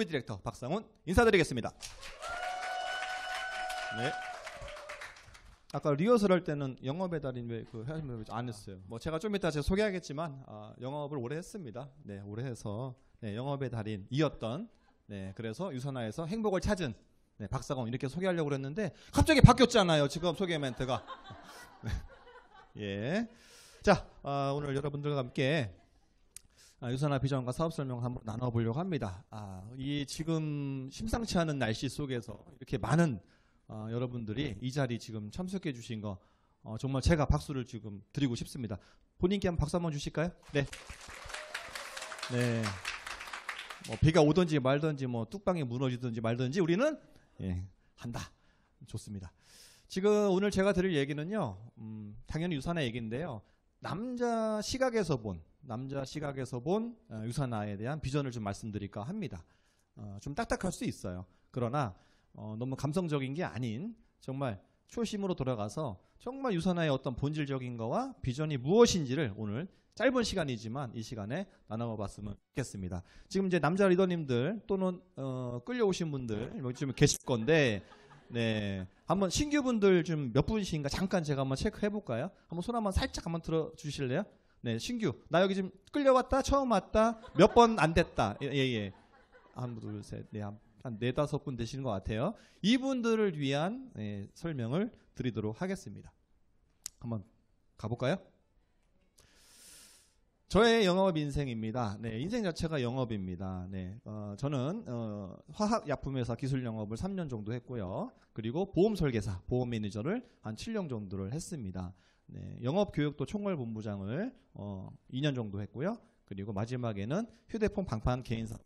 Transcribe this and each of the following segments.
무비 디렉터 박상훈 인사드리겠습니다. 네. 아까 리허설 할 때는 영업의 달인 왜 그 안 했어요. 뭐 제가 좀 이따 제가 소개하겠지만 영업을 오래 했습니다. 네, 오래 해서 네, 영업의 달인이었던 네, 그래서 유선화에서 행복을 찾은 네, 박상훈 이렇게 소개하려고 그랬는데 갑자기 바뀌었잖아요. 지금 소개 멘트가. 네. 예. 자, 오늘 여러분들과 함께 유선화 비전과 사업 설명을 한번 나눠보려고 합니다. 이 지금 심상치 않은 날씨 속에서 이렇게 많은 여러분들이 이 자리 지금 참석해 주신 거 정말 제가 박수를 지금 드리고 싶습니다. 본인께 한번 박수 한번 주실까요? 네. 네. 뭐 비가 오든지 말든지 뭐 뚝방이 무너지든지 말든지 우리는 예, 한다. 좋습니다. 지금 오늘 제가 드릴 얘기는요. 당연히 유선화 얘기인데요. 남자 시각에서 본 유선화에 대한 비전을 좀 말씀드릴까 합니다. 좀 딱딱할 수 있어요. 그러나 너무 감성적인 게 아닌 정말 초심으로 돌아가서 정말 유선화의 어떤 본질적인 거와 비전이 무엇인지를 오늘 짧은 시간이지만 이 시간에 나눠봤으면 좋겠습니다. 지금 이제 남자 리더님들 또는 끌려오신 분들 여기 좀 계실 건데 네, 한번 신규분들 좀 몇 분이신가 잠깐 제가 한번 체크해 볼까요? 한번 손 한번 살짝 한번 들어 주실래요? 네, 신규. 나 여기 지금 끌려왔다, 처음 왔다, 몇 번 안 됐다. 예. 한, 둘, 셋, 네, 한 4-5분 되시는 것 같아요. 이분들을 위한 설명을 드리도록 하겠습니다. 한번 가볼까요? 저의 영업 인생입니다. 네, 인생 자체가 영업입니다. 네, 저는 화학약품회사 기술 영업을 3년 정도 했고요. 그리고 보험 설계사, 보험 매니저를 한 7년 정도를 했습니다. 네, 영업 교육도 총괄본부장을 2년 정도 했고요. 그리고 마지막에는 휴대폰 방판 개인 사업을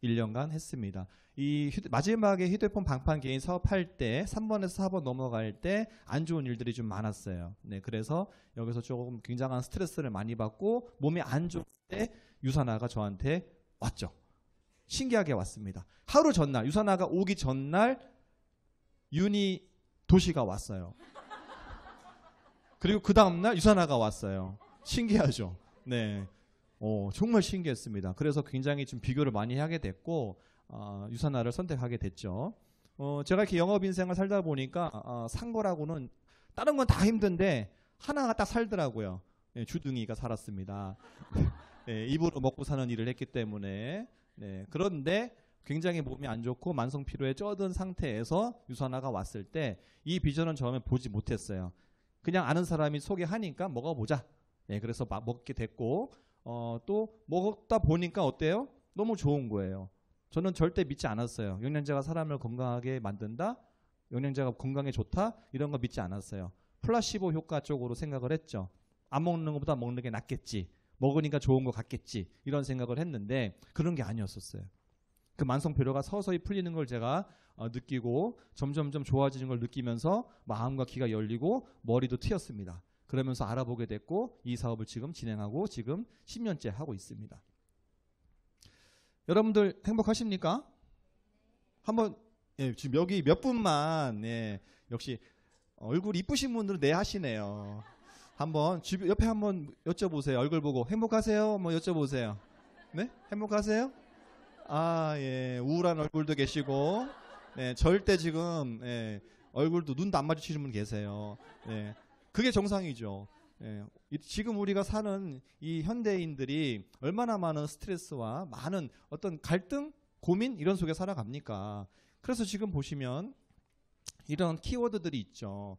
1년간 했습니다. 이 마지막에 휴대폰 방판 개인 사업할 때 3번에서 4번 넘어갈 때 안 좋은 일들이 좀 많았어요. 네, 그래서 여기서 조금 굉장한 스트레스를 많이 받고 몸이 안 좋을 때 유선화가 저한테 왔죠. 신기하게 왔습니다. 하루 전날 유선화가 오기 전날 윤희 도시가 왔어요. 그리고 그 다음날 유선화가 왔어요. 신기하죠. 네. 정말 신기했습니다. 그래서 굉장히 좀 비교를 많이 하게 됐고 유선화를 선택하게 됐죠. 제가 이렇게 영업 인생을 살다 보니까 산 거라고는 다른 건 다 힘든데 하나가 딱 살더라고요. 네, 주둥이가 살았습니다. 네, 입으로 먹고 사는 일을 했기 때문에 네, 그런데 굉장히 몸이 안 좋고 만성 피로에 쩌든 상태에서 유선화가 왔을 때 이 비전은 처음에 보지 못했어요. 그냥 아는 사람이 소개하니까 먹어보자. 네, 그래서 막 먹게 됐고 또 먹다 보니까 어때요? 너무 좋은 거예요. 저는 절대 믿지 않았어요. 영양제가 사람을 건강하게 만든다? 영양제가 건강에 좋다? 이런 거 믿지 않았어요. 플라시보 효과 쪽으로 생각을 했죠. 안 먹는 것보다 먹는 게 낫겠지. 먹으니까 좋은 거 같겠지. 이런 생각을 했는데 그런 게 아니었었어요. 그 만성 피로가 서서히 풀리는 걸 제가 느끼고 점점점 좋아지는 걸 느끼면서 마음과 귀가 열리고 머리도 트였습니다. 그러면서 알아보게 됐고 이 사업을 지금 진행하고 지금 10년째 하고 있습니다. 여러분들 행복하십니까? 한번 지금 여기 몇 분만 역시 얼굴 이쁘신 분들은 네 하시네요. 한번 옆에 한번 여쭤보세요. 얼굴 보고 행복하세요? 뭐 여쭤보세요. 네? 행복하세요? 예. 우울한 얼굴도 계시고 네, 절대 지금 얼굴도 눈도 안 마주치시는 분 계세요. 그게 정상이죠. 지금 우리가 사는 이 현대인들이 얼마나 많은 스트레스와 많은 어떤 갈등, 고민 이런 속에 살아갑니까? 그래서 지금 보시면 이런 키워드들이 있죠.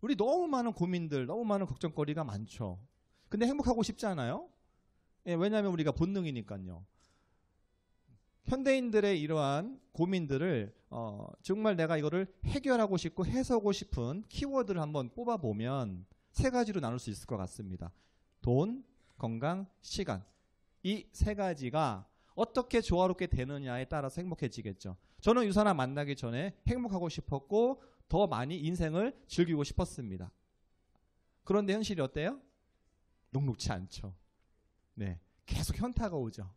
우리 너무 많은 고민들, 너무 많은 걱정거리가 많죠. 근데 행복하고 싶지 않아요? 왜냐하면 우리가 본능이니까요. 현대인들의 이러한 고민들을 정말 내가 이거를 해결하고 싶고 해소하고 싶은 키워드를 한번 뽑아보면 3가지로 나눌 수 있을 것 같습니다. 돈, 건강, 시간. 이 3가지가 어떻게 조화롭게 되느냐에 따라서 행복해지겠죠. 저는 유선화 만나기 전에 행복하고 싶었고 더 많이 인생을 즐기고 싶었습니다. 그런데 현실이 어때요? 녹록치 않죠. 네, 계속 현타가 오죠.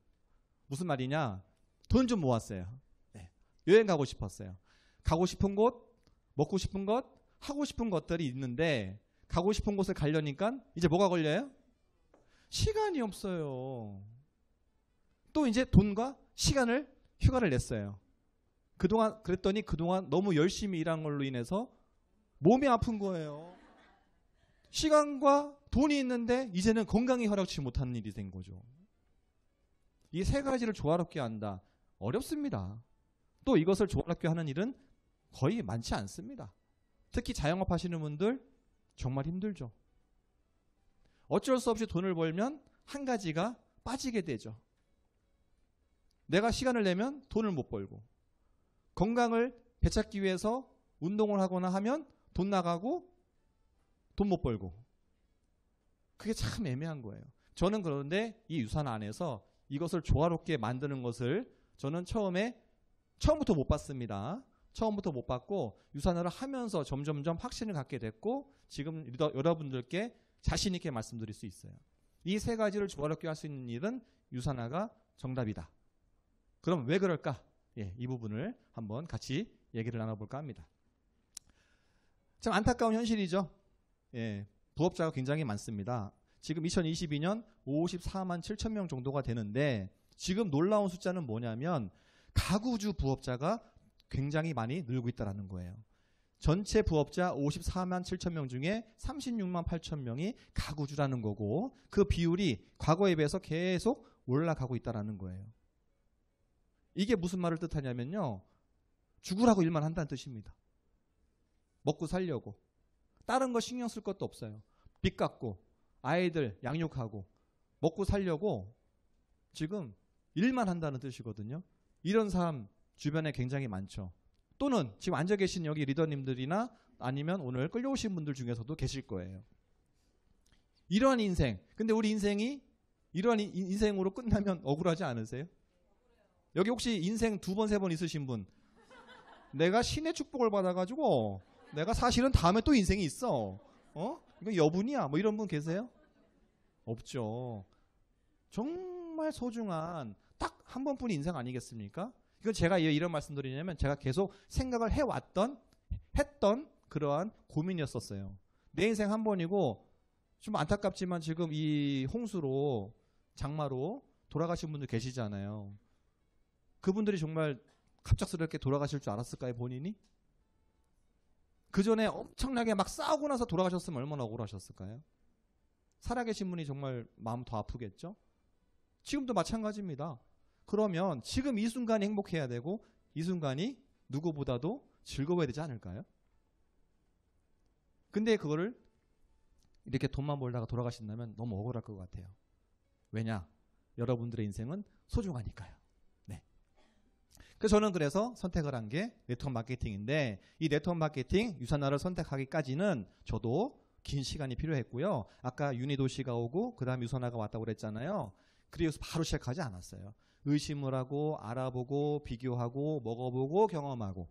무슨 말이냐? 돈 좀 모았어요. 네, 여행 가고 싶었어요. 가고 싶은 곳, 먹고 싶은 것, 하고 싶은 것들이 있는데 가고 싶은 곳을 가려니까 이제 뭐가 걸려요? 시간이 없어요. 또 이제 돈과 시간을 휴가를 냈어요. 그랬더니 그동안 너무 열심히 일한 걸로 인해서 몸이 아픈 거예요. 시간과 돈이 있는데 이제는 건강이 허락치 못하는 일이 된 거죠. 이 세 가지를 조화롭게 한다. 어렵습니다. 또 이것을 조화롭게 하는 일은 거의 많지 않습니다. 특히 자영업 하시는 분들 정말 힘들죠. 어쩔 수 없이 돈을 벌면 한 가지가 빠지게 되죠. 내가 시간을 내면 돈을 못 벌고, 건강을 되찾기 위해서 운동을 하거나 하면 돈 나가고 돈 못 벌고, 그게 참 애매한 거예요. 저는 그런데 이 유산 안에서 이것을 조화롭게 만드는 것을 저는 처음부터 못 봤습니다. 처음부터 못 봤고 유산화를 하면서 점점점 확신을 갖게 됐고 지금 여러분들께 자신 있게 말씀드릴 수 있어요. 이 세 가지를 조화롭게 할 수 있는 일은 유산화가 정답이다. 그럼 왜 그럴까? 이 부분을 한번 같이 얘기를 나눠볼까 합니다. 참 안타까운 현실이죠. 부업자가 굉장히 많습니다. 지금 2022년 54만 7천 명 정도가 되는데 지금 놀라운 숫자는 뭐냐면 가구주 부업자가 굉장히 많이 늘고 있다는 거예요. 전체 부업자 54만 7천 명 중에 36만 8천 명이 가구주라는 거고 그 비율이 과거에 비해서 계속 올라가고 있다는 거예요. 이게 무슨 말을 뜻하냐면요. 죽으라고 일만 한다는 뜻입니다. 먹고 살려고. 다른 거 신경 쓸 것도 없어요. 빚 갚고 아이들 양육하고 먹고 살려고 지금 일만 한다는 뜻이거든요. 이런 사람 주변에 굉장히 많죠. 또는 지금 앉아 계신 여기 리더님들이나 아니면 오늘 끌려오신 분들 중에서도 계실 거예요. 이러한 인생. 근데 우리 인생이 이러한 인생으로 끝나면 억울하지 않으세요? 여기 혹시 인생 2번, 3번 있으신 분? 내가 신의 축복을 받아가지고 내가 사실은 다음에 또 인생이 있어. 이거 여분이야. 뭐 이런 분 계세요? 없죠. 정말 소중한 딱 한 번뿐인 인생 아니겠습니까? 이건 제가 이런 말씀 드리냐면 제가 계속 생각을 했던 그러한 고민이었었어요. 내 인생 한 번이고 좀 안타깝지만 지금 이 홍수로 장마로 돌아가신 분들 계시잖아요. 그분들이 정말 갑작스럽게 돌아가실 줄 알았을까요, 본인이? 그 전에 엄청나게 막 싸우고 나서 돌아가셨으면 얼마나 억울하셨을까요? 살아계신 분이 정말 마음 더 아프겠죠? 지금도 마찬가지입니다. 그러면 지금 이 순간이 행복해야 되고 이 순간이 누구보다도 즐거워야 되지 않을까요? 근데 그거를 이렇게 돈만 벌다가 돌아가신다면 너무 억울할 것 같아요. 왜냐? 여러분들의 인생은 소중하니까요. 그래서 선택을 한 게 네트워크 마케팅인데 이 네트워크 마케팅 유산화를 선택하기까지는 저도 긴 시간이 필요했고요. 아까 유니도시가 오고 그 다음 유산화가 왔다고 그랬잖아요. 그래서 바로 시작하지 않았어요. 의심을 하고 알아보고 비교하고 먹어보고 경험하고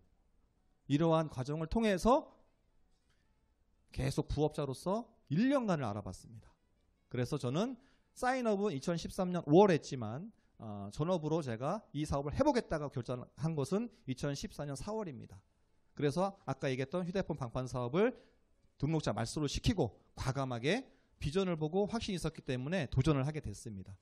이러한 과정을 통해서 계속 부업자로서 1년간을 알아봤습니다. 그래서 저는 사인업은 2013년 5월에 했지만 전업으로 제가 이 사업을 해보겠다고 결정한 것은 2014년 4월입니다. 그래서 아까 얘기했던 휴대폰 방판 사업을 등록자 말소를 시키고 과감하게 비전을 보고 확신이 있었기 때문에 도전을 하게 됐습니다.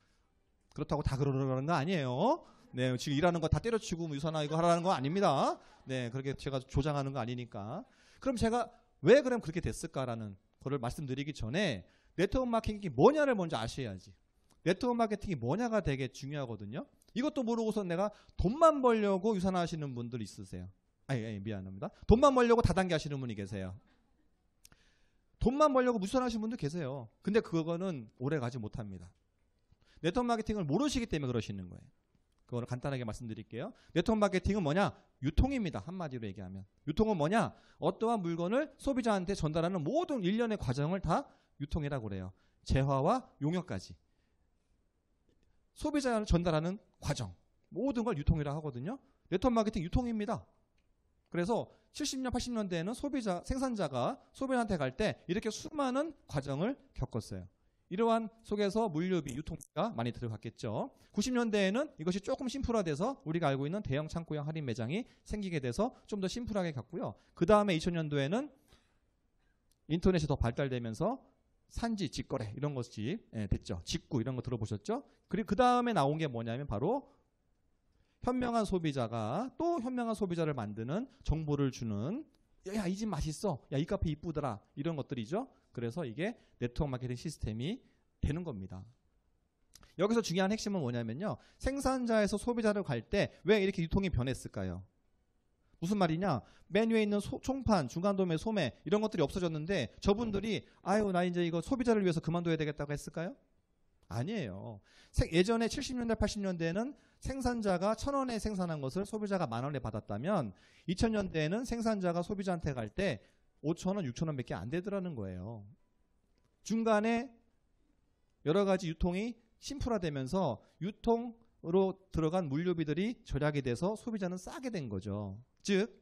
그렇다고 다 그러는 거 아니에요. 네, 지금 일하는 거 다 때려치고 유산화 이거 하라는 거 아닙니다. 네, 그렇게 제가 조장하는 거 아니니까. 그럼 제가 왜 그럼 그렇게 됐을까라는 거를 말씀드리기 전에 네트워크 마케팅이 뭐냐를 먼저 아셔야지. 네트워크 마케팅이 뭐냐가 되게 중요하거든요. 이것도 모르고서 내가 돈만 벌려고 유산화 하시는 분들 있으세요. 미안합니다. 돈만 벌려고 다단계 하시는 분이 계세요. 돈만 벌려고 유산하시는 분들 계세요. 근데 그거는 오래 가지 못합니다. 네트워크 마케팅을 모르시기 때문에 그러시는 거예요. 그거를 간단하게 말씀드릴게요. 네트워크 마케팅은 뭐냐? 유통입니다. 한마디로 얘기하면. 유통은 뭐냐? 어떠한 물건을 소비자한테 전달하는 모든 일련의 과정을 다 유통이라고 그래요. 재화와 용역까지. 소비자를 전달하는 과정. 모든 걸 유통이라고 하거든요. 네트워크 마케팅 유통입니다. 그래서 70년, 80년대에는 생산자가 소비자한테 갈 때 이렇게 수많은 과정을 겪었어요. 이러한 속에서 물류비, 유통비가 많이 들어갔겠죠. 90년대에는 이것이 조금 심플화돼서 우리가 알고 있는 대형 창고형 할인 매장이 생기게 돼서 좀 더 심플하게 갔고요. 그 다음에 2000년도에는 인터넷이 더 발달되면서 산지, 직거래 이런 것이 됐죠. 직구 이런 거 들어보셨죠? 그리고 그 다음에 나온 게 뭐냐면 바로 현명한 소비자가 또 현명한 소비자를 만드는 정보를 주는 야, 이 집 맛있어. 야, 이 카페 이쁘더라. 이런 것들이죠. 그래서 이게 네트워크 마케팅 시스템이 되는 겁니다. 여기서 중요한 핵심은 뭐냐면요. 생산자에서 소비자를 갈 때 왜 이렇게 유통이 변했을까요? 무슨 말이냐? 맨 위에 있는 총판, 중간도매, 소매 이런 것들이 없어졌는데 저분들이 아유 나 이제 이거 소비자를 위해서 그만둬야 되겠다고 했을까요? 아니에요. 예전에 70년대, 80년대에는 생산자가 1,000원에 생산한 것을 소비자가 10,000원에 받았다면 2000년대에는 생산자가 소비자한테 갈 때 5,000원, 6,000원밖에 안 되더라는 거예요. 중간에 여러 가지 유통이 심플화되면서 유통으로 들어간 물류비들이 절약이 돼서 소비자는 싸게 된 거죠. 즉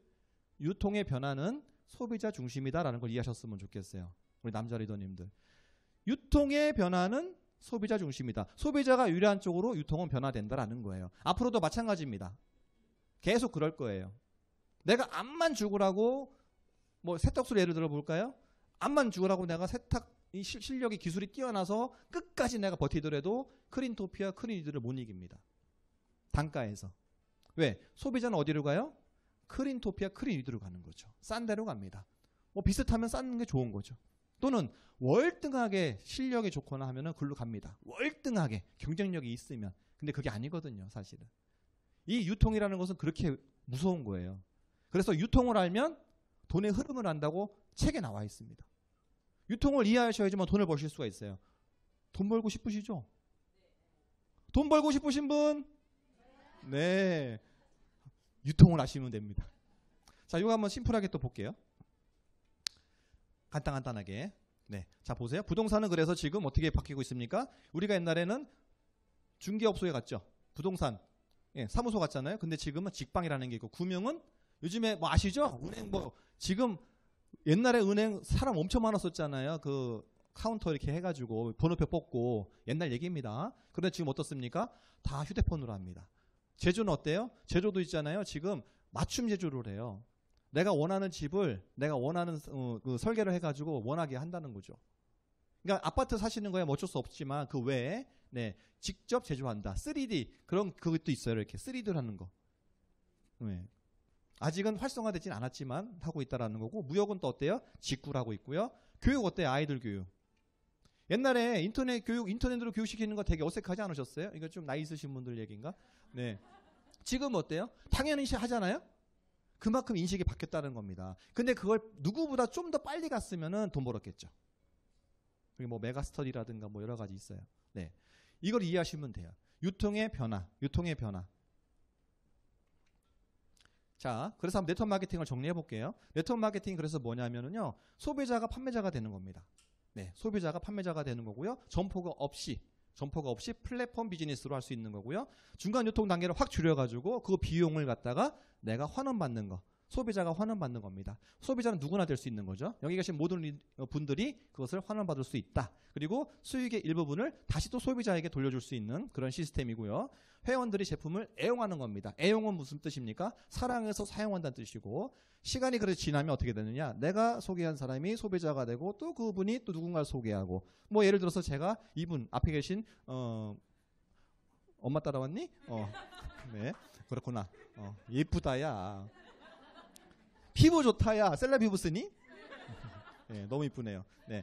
유통의 변화는 소비자 중심이다라는 걸 이해하셨으면 좋겠어요. 우리 남자 리더님들. 유통의 변화는 소비자 중심이다. 소비자가 유리한 쪽으로 유통은 변화된다라는 거예요. 앞으로도 마찬가지입니다. 계속 그럴 거예요. 내가 암만 죽으라고 뭐 세탁소를 예를 들어 볼까요? 암만 죽으라고 내가 세탁 실력이 기술이 뛰어나서 끝까지 내가 버티더라도 크린토피아 크린이들을 못 이깁니다. 단가에서. 왜? 소비자는 어디로 가요? 크린토피아 크린이들로 가는 거죠. 싼 데로 갑니다. 뭐 비슷하면 싼 게 좋은 거죠. 또는 월등하게 실력이 좋거나 하면은 글로 갑니다. 월등하게 경쟁력이 있으면. 근데 그게 아니거든요, 사실은. 이 유통이라는 것은 그렇게 무서운 거예요. 그래서 유통을 알면 돈의 흐름을 안다고 책에 나와 있습니다. 유통을 이해하셔야지만 돈을 버실 수가 있어요. 돈 벌고 싶으시죠? 돈 벌고 싶으신 분? 네. 유통을 아시면 됩니다. 자, 이거 한번 심플하게 또 볼게요. 간단하게. 네. 자, 보세요. 부동산은 그래서 지금 어떻게 바뀌고 있습니까? 우리가 옛날에는 중개업소에 갔죠. 부동산. 예, 사무소 갔잖아요. 근데 지금은 직방이라는 게 있고, 금융은 요즘에 뭐 아시죠? 은행 뭐, 지금 옛날에 은행 사람 엄청 많았었잖아요. 그 카운터 이렇게 해가지고 번호표 뽑고 옛날 얘기입니다. 그런데 지금 어떻습니까? 다 휴대폰으로 합니다. 제조는 어때요? 제조도 있잖아요. 지금 맞춤 제조를 해요. 내가 원하는 집을 내가 원하는 그 설계를 해가지고 원하게 한다는 거죠. 그러니까 아파트 사시는 거야 뭐 어쩔 수 없지만 그 외에 네, 직접 제조한다. 3D 그런 그것도 있어요. 이렇게 3D를 하는 거. 네. 아직은 활성화되진 않았지만 하고 있다라는 거고 무역은 또 어때요? 직구를 하고 있고요. 교육 어때요? 아이들 교육. 옛날에 인터넷으로 교육시키는 거 되게 어색하지 않으셨어요? 이거 좀 나이 있으신 분들 얘기인가? 네. 지금 어때요? 당연히 하잖아요? 그만큼 인식이 바뀌었다는 겁니다. 근데 그걸 누구보다 좀 더 빨리 갔으면은 돈 벌었겠죠. 그리고 뭐 메가스터디라든가 뭐 여러 가지 있어요. 네. 이걸 이해하시면 돼요. 유통의 변화. 자, 그래서 한번 네트워크 마케팅을 정리해 볼게요. 네트워크 마케팅이 그래서 뭐냐면은요, 소비자가 판매자가 되는 겁니다. 네, 소비자가 판매자가 되는 거고요. 점포가 없이 플랫폼 비즈니스로 할 수 있는 거고요. 중간 유통 단계를 확 줄여가지고 그 비용을 갖다가 내가 환원받는 거. 소비자가 환원받는 겁니다. 소비자는 누구나 될 수 있는 거죠. 여기 계신 모든 분들이 그것을 환원받을 수 있다. 그리고 수익의 일부분을 다시 또 소비자에게 돌려줄 수 있는 그런 시스템이고요. 회원들이 제품을 애용하는 겁니다. 애용은 무슨 뜻입니까? 사랑해서 사용한다는 뜻이고 시간이 그렇게 지나면 어떻게 되느냐? 내가 소개한 사람이 소비자가 되고 또 그분이 또 누군가를 소개하고 뭐 예를 들어서 제가 이분 앞에 계신 엄마 따라왔니? 네 그렇구나. 예쁘다야. 피부 좋다야. 셀라 피부 쓰니? 네, 너무 이쁘네요. 네.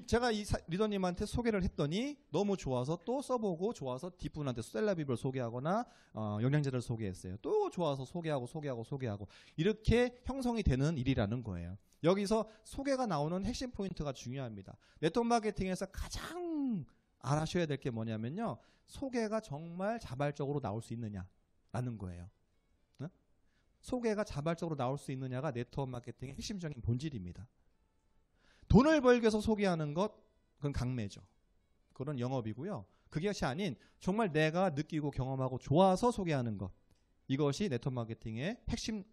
제가 이 리더님한테 소개를 했더니 너무 좋아서 또 써보고 좋아서 뒷분한테 셀라 피부를 소개하거나 영양제를 소개했어요. 또 좋아서 소개하고 이렇게 형성이 되는 일이라는 거예요. 여기서 소개가 나오는 핵심 포인트가 중요합니다. 네트워크 마케팅에서 가장 알아셔야 될 게 뭐냐면요. 소개가 정말 자발적으로 나올 수 있느냐라는 거예요. 소개가 자발적으로 나올 수 있느냐가 네트워크 마케팅의 핵심적인 본질입니다. 돈을 벌기 위해서 소개하는 것, 그건 강매죠. 그건 영업이고요. 그것이 아닌 정말 내가 느끼고 경험하고 좋아서 소개하는 것. 이것이 네트워크 마케팅의 핵심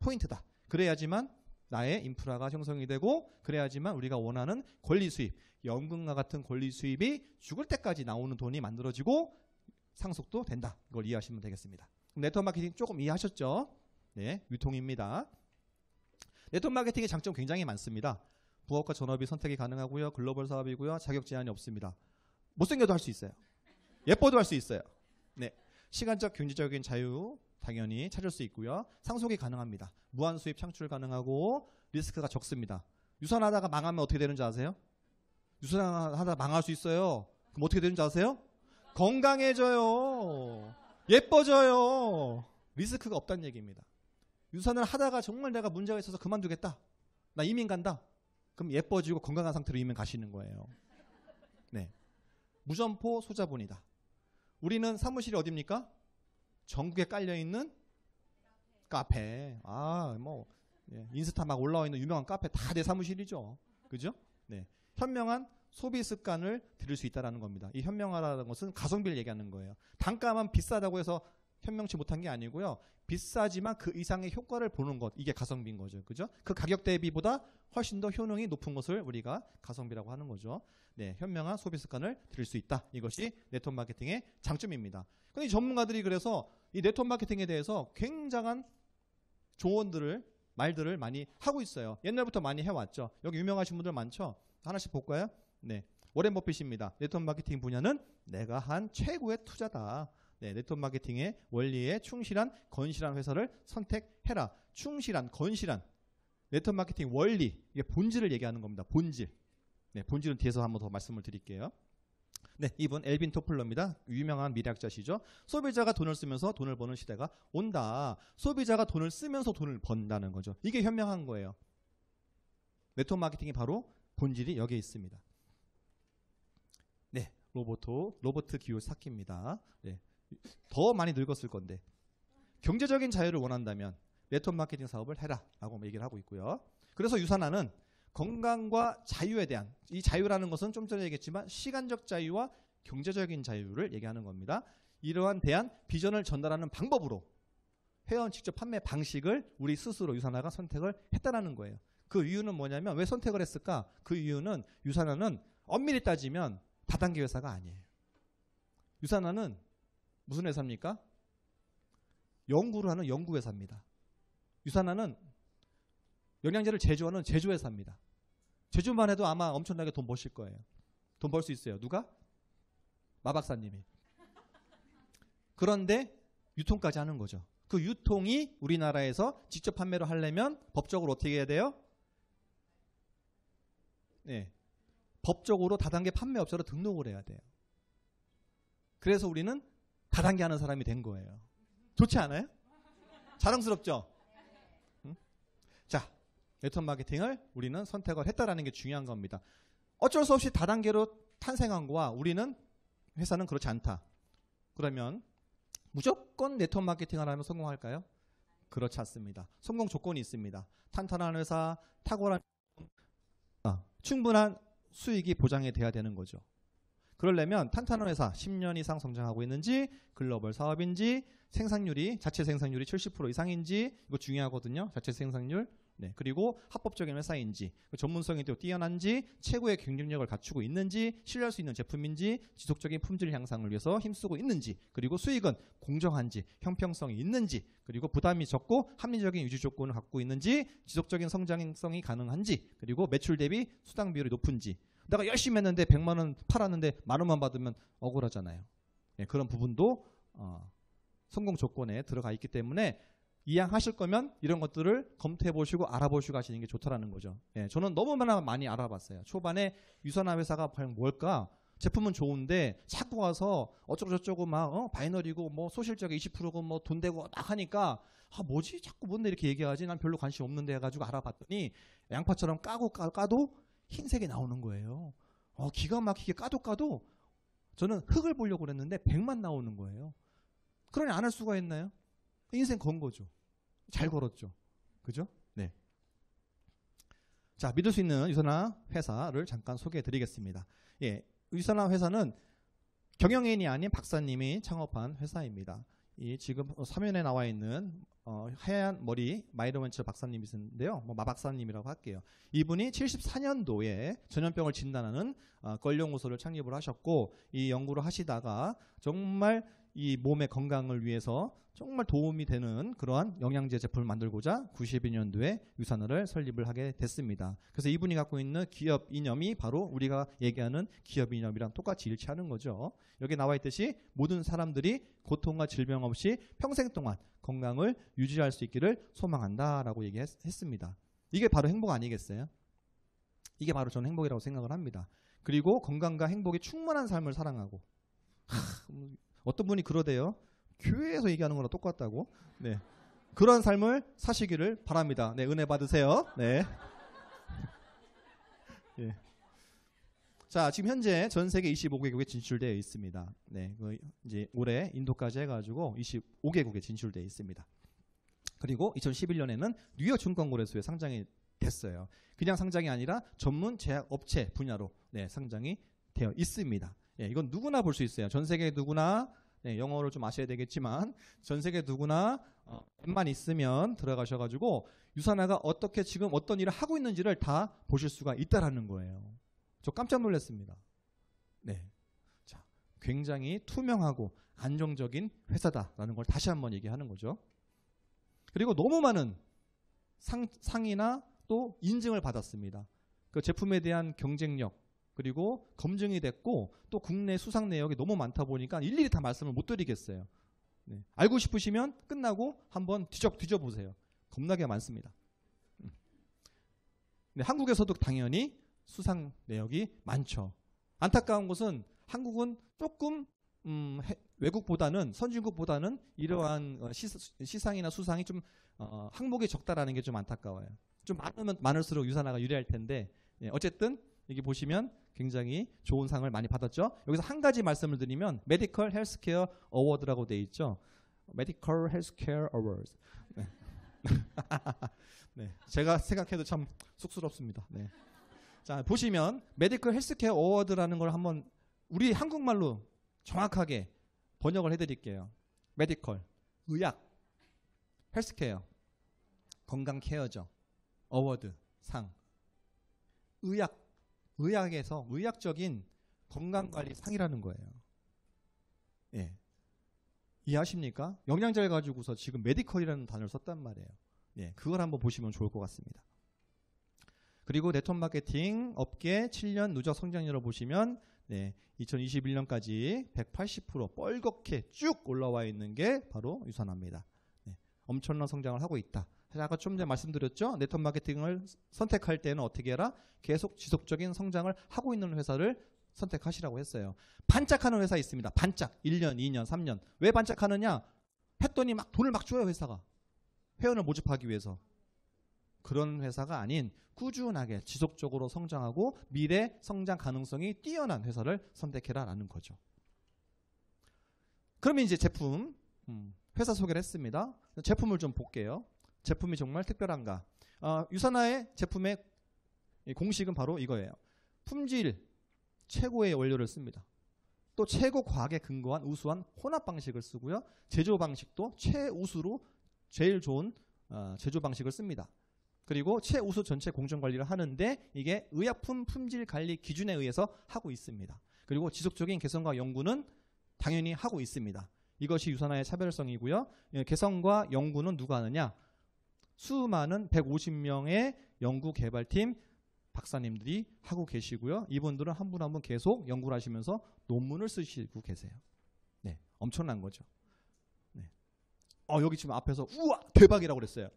포인트다. 그래야지만 나의 인프라가 형성이 되고 그래야지만 우리가 원하는 권리 수입, 연금과 같은 권리 수입이 죽을 때까지 나오는 돈이 만들어지고 상속도 된다. 이걸 이해하시면 되겠습니다. 네트워크 마케팅 조금 이해하셨죠? 네, 유통입니다. 네트워크 마케팅의 장점 굉장히 많습니다. 부업과 전업이 선택이 가능하고요. 글로벌 사업이고요. 자격 제한이 없습니다. 못생겨도 할 수 있어요. 예뻐도 할 수 있어요. 네. 시간적 경제적인 자유 당연히 찾을 수 있고요. 상속이 가능합니다. 무한 수입 창출 가능하고 리스크가 적습니다. 유산하다가 망하면 어떻게 되는지 아세요? 유산하다가 망할 수 있어요. 그럼 어떻게 되는지 아세요? 건강해져요. 예뻐져요. 리스크가 없다는 얘기입니다. 유산을 하다가 정말 내가 문제가 있어서 그만두겠다. 나 이민 간다. 그럼 예뻐지고 건강한 상태로 이민 가시는 거예요. 네. 무점포 소자본이다. 우리는 사무실이 어디입니까? 전국에 깔려있는 카페. 인스타 막 올라와 있는 유명한 카페 다 내 사무실이죠. 그죠? 네. 현명한 소비 습관을 들일 수 있다는 겁니다. 이 현명하다는 것은 가성비를 얘기하는 거예요. 단가만 비싸다고 해서 현명치 못한 게 아니고요. 비싸지만 그 이상의 효과를 보는 것. 이게 가성비인 거죠. 그죠? 그 가격 대비보다 훨씬 더 효능이 높은 것을 우리가 가성비라고 하는 거죠. 네, 현명한 소비 습관을 들일 수 있다. 이것이 네트워크 마케팅의 장점입니다. 근데 이 전문가들이 그래서 이 네트워크 마케팅에 대해서 굉장한 말들을 많이 하고 있어요. 옛날부터 많이 해왔죠. 여기 유명하신 분들 많죠? 하나씩 볼까요? 네. 워렌 버핏입니다. 네트워크 마케팅 분야는 내가 한 최고의 투자다. 네, 네트워크 마케팅의 원리에 충실한 건실한 회사를 선택해라. 충실한 건실한 네트워크 마케팅 원리, 이게 본질을 얘기하는 겁니다. 본질. 네, 본질은 뒤에서 한번 더 말씀을 드릴게요. 네, 이분 엘빈 토플러입니다. 유명한 미래학자시죠. 소비자가 돈을 쓰면서 돈을 버는 시대가 온다. 소비자가 돈을 쓰면서 돈을 번다는 거죠. 이게 현명한 거예요. 네트워크 마케팅이 바로 본질이 여기에 있습니다. 네, 로버트 기요사키입니다. 네, 더 많이 늙었을 건데 경제적인 자유를 원한다면 네트워크 마케팅 사업을 해라 라고 얘기를 하고 있고요. 그래서 유산화는 건강과 자유에 대한, 이 자유라는 것은 좀 전에 얘기했지만 시간적 자유와 경제적인 자유를 얘기하는 겁니다. 이러한 대한 비전을 전달하는 방법으로 회원 직접 판매 방식을 우리 스스로 유산화가 선택을 했다라는 거예요. 그 이유는 뭐냐면, 왜 선택을 했을까? 그 이유는 유산화는 엄밀히 따지면 다단계 회사가 아니에요. 유산화는 무슨 회사입니까? 연구를 하는 연구회사입니다. 유산화는 영양제를 제조하는 제조회사입니다. 제조만 해도 아마 엄청나게 돈 버실 거예요. 돈 벌 수 있어요. 누가? 마박사님이. 그런데 유통까지 하는 거죠. 그 유통이 우리나라에서 직접 판매를 하려면 법적으로 어떻게 해야 돼요? 네, 법적으로 다단계 판매업자로 등록을 해야 돼요. 그래서 우리는 다단계 하는 사람이 된 거예요. 좋지 않아요? 자랑스럽죠? 응? 자, 네트워크 마케팅을 우리는 선택을 했다라는 게 중요한 겁니다. 어쩔 수 없이 다단계로 탄생한 거와 우리는, 회사는 그렇지 않다. 그러면 무조건 네트워크 마케팅을 하면 성공할까요? 그렇지 않습니다. 성공 조건이 있습니다. 탄탄한 회사, 탁월한, 충분한 수익이 보장이 돼야 되는 거죠. 그러려면 탄탄한 회사, 10년 이상 성장하고 있는지, 글로벌 사업인지, 자체 생산율이 70% 이상인지, 이거 중요하거든요. 자체 생산율. 네, 그리고 합법적인 회사인지, 전문성이 또 뛰어난지, 최고의 경쟁력을 갖추고 있는지, 신뢰할 수 있는 제품인지, 지속적인 품질 향상을 위해서 힘쓰고 있는지, 그리고 수익은 공정한지, 형평성이 있는지, 그리고 부담이 적고 합리적인 유지 조건을 갖고 있는지, 지속적인 성장성이 가능한지, 그리고 매출 대비 수당 비율이 높은지. 내가 열심히 했는데 100만 원 팔았는데 10,000원만 받으면 억울하잖아요. 네, 그런 부분도 성공 조건에 들어가 있기 때문에 이양하실 거면 이런 것들을 검토해 보시고 알아보시고 하시는 게 좋다라는 거죠. 예, 저는 너무나 많이 알아봤어요. 초반에 유산화 회사가 과연 뭘까? 제품은 좋은데 자꾸 와서 어쩌고저쩌고 막 바이너리고 뭐 소실적에 20%고 뭐 돈 대고 막 하니까 뭐지? 자꾸 뭔데 이렇게 얘기하지? 난 별로 관심 없는데 해가지고 알아봤더니 양파처럼 까도 흰색이 나오는 거예요. 기가 막히게 까도 저는 흙을 보려고 그랬는데 100만 나오는 거예요. 그러니 안 할 수가 있나요? 인생 건 거죠. 잘 걸었죠. 그죠? 네. 자, 믿을 수 있는 유산화 회사를 잠깐 소개해 드리겠습니다. 예, 유산화 회사는 경영인이 아닌 박사님이 창업한 회사입니다. 이 지금 화면에 나와 있는 하얀 머리 마이로벤처 박사님이신데요. 마박사님이라고 할게요. 이분이 74년도에 전염병을 진단하는 권령우소를 창립을 하셨고, 이 연구를 하시다가 정말 이 몸의 건강을 위해서 정말 도움이 되는 그러한 영양제 제품을 만들고자 92년도에 유산화를 설립을 하게 됐습니다. 그래서 이분이 갖고 있는 기업 이념이 바로 우리가 얘기하는 기업 이념이랑 똑같이 일치하는 거죠. 여기 나와 있듯이 모든 사람들이 고통과 질병 없이 평생 동안 건강을 유지할 수 있기를 소망한다라고 얘기했습니다. 이게 바로 행복 아니겠어요? 이게 바로 저는 행복이라고 생각을 합니다. 그리고 건강과 행복이 충만한 삶을 사랑하고 어떤 분이 그러대요. 교회에서 얘기하는 거랑 똑같다고. 네. 그런 삶을 사시기를 바랍니다. 네, 은혜 받으세요. 네. 네. 자, 지금 현재 전 세계 25개국에 진출되어 있습니다. 네, 이제 올해 인도까지 해가지고 25개국에 진출되어 있습니다. 그리고 2011년에는 뉴욕 증권거래소에 상장이 됐어요. 그냥 상장이 아니라 전문 제약 업체 분야로 상장이 되어 있습니다. 이건 누구나 볼 수 있어요. 전 세계 누구나 영어를 좀 아셔야 되겠지만 전 세계 누구나 앱만 있으면 들어가셔가지고 유산화가 어떻게 지금 어떤 일을 하고 있는지를 다 보실 수가 있다라는 거예요. 저 깜짝 놀랐습니다. 네, 자, 굉장히 투명하고 안정적인 회사다라는 걸 다시 한번 얘기하는 거죠. 그리고 너무 많은 상이나 또 인증을 받았습니다. 그 제품에 대한 경쟁력 그리고 검증이 됐고 또 국내 수상 내역이 너무 많다 보니까 일일이 다 말씀을 못 드리겠어요. 네. 알고 싶으시면 끝나고 한번 뒤져보세요. 겁나게 많습니다. 네, 한국에서도 당연히 수상 내역이 많죠. 안타까운 것은 한국은 조금 외국보다는 선진국보다는 이러한 시상이나 수상이 좀 항목이 적다라는 게 좀 안타까워요. 좀 많으면 많을수록 유산화가 유리할 텐데 어쨌든 여기 보시면 굉장히 좋은 상을 많이 받았죠. 여기서 한 가지 말씀을 드리면 메디컬 헬스케어 어워드라고 되어 있죠. 메디컬 헬스케어 어워드. 네. 네. 제가 생각해도 참 쑥스럽습니다. 네. 자, 보시면 메디컬 헬스케어 어워드라는 걸 한번 우리 한국말로 정확하게 번역을 해드릴게요. 메디컬, 의학, 헬스케어, 건강 케어죠. 어워드, 상. 의학에서 의학적인 건강관리 상이라는 거예요. 예. 이해하십니까? 영양제를 가지고서 지금 메디컬이라는 단어를 썼단 말이에요. 예. 그걸 한번 보시면 좋을 것 같습니다. 그리고 네트워크 마케팅 업계 7년 누적 성장률을 보시면 2021년까지 180% 뻘겋게 쭉 올라와 있는 게 바로 유산화입니다. 엄청난 성장을 하고 있다. 아까 좀 전에 말씀드렸죠. 네트워크 마케팅을 선택할 때는 어떻게 해라? 계속 지속적인 성장을 하고 있는 회사를 선택하시라고 했어요. 반짝하는 회사 있습니다. 반짝. 1년, 2년, 3년. 왜 반짝하느냐? 했더니 막 돈을 막 줘요, 회사가. 회원을 모집하기 위해서. 그런 회사가 아닌 꾸준하게 지속적으로 성장하고 미래 성장 가능성이 뛰어난 회사를 선택해라라는 거죠. 그러면 이제 제품, 회사 소개를 했습니다. 제품을 좀 볼게요. 제품이 정말 특별한가? 유산화의 제품의 공식은 바로 이거예요. 품질 최고의 원료를 씁니다. 또 최고 과학에 근거한 우수한 혼합 방식을 쓰고요. 제조 방식도 최우수로 제일 좋은 제조 방식을 씁니다. 그리고 최우수 전체 공정 관리를 하는데 이게 의약품 품질 관리 기준에 의해서 하고 있습니다. 그리고 지속적인 개선과 연구는 당연히 하고 있습니다. 이것이 유산화의 차별성이고요. 개선과 연구는 누가 하느냐? 수많은 150명의 연구 개발팀 박사님들이 하고 계시고요. 이분들은 한 분 한 분 계속 연구를 하시면서 논문을 쓰시고 계세요. 네, 엄청난 거죠. 네. 여기 지금 앞에서 우와 대박이라고 그랬어요.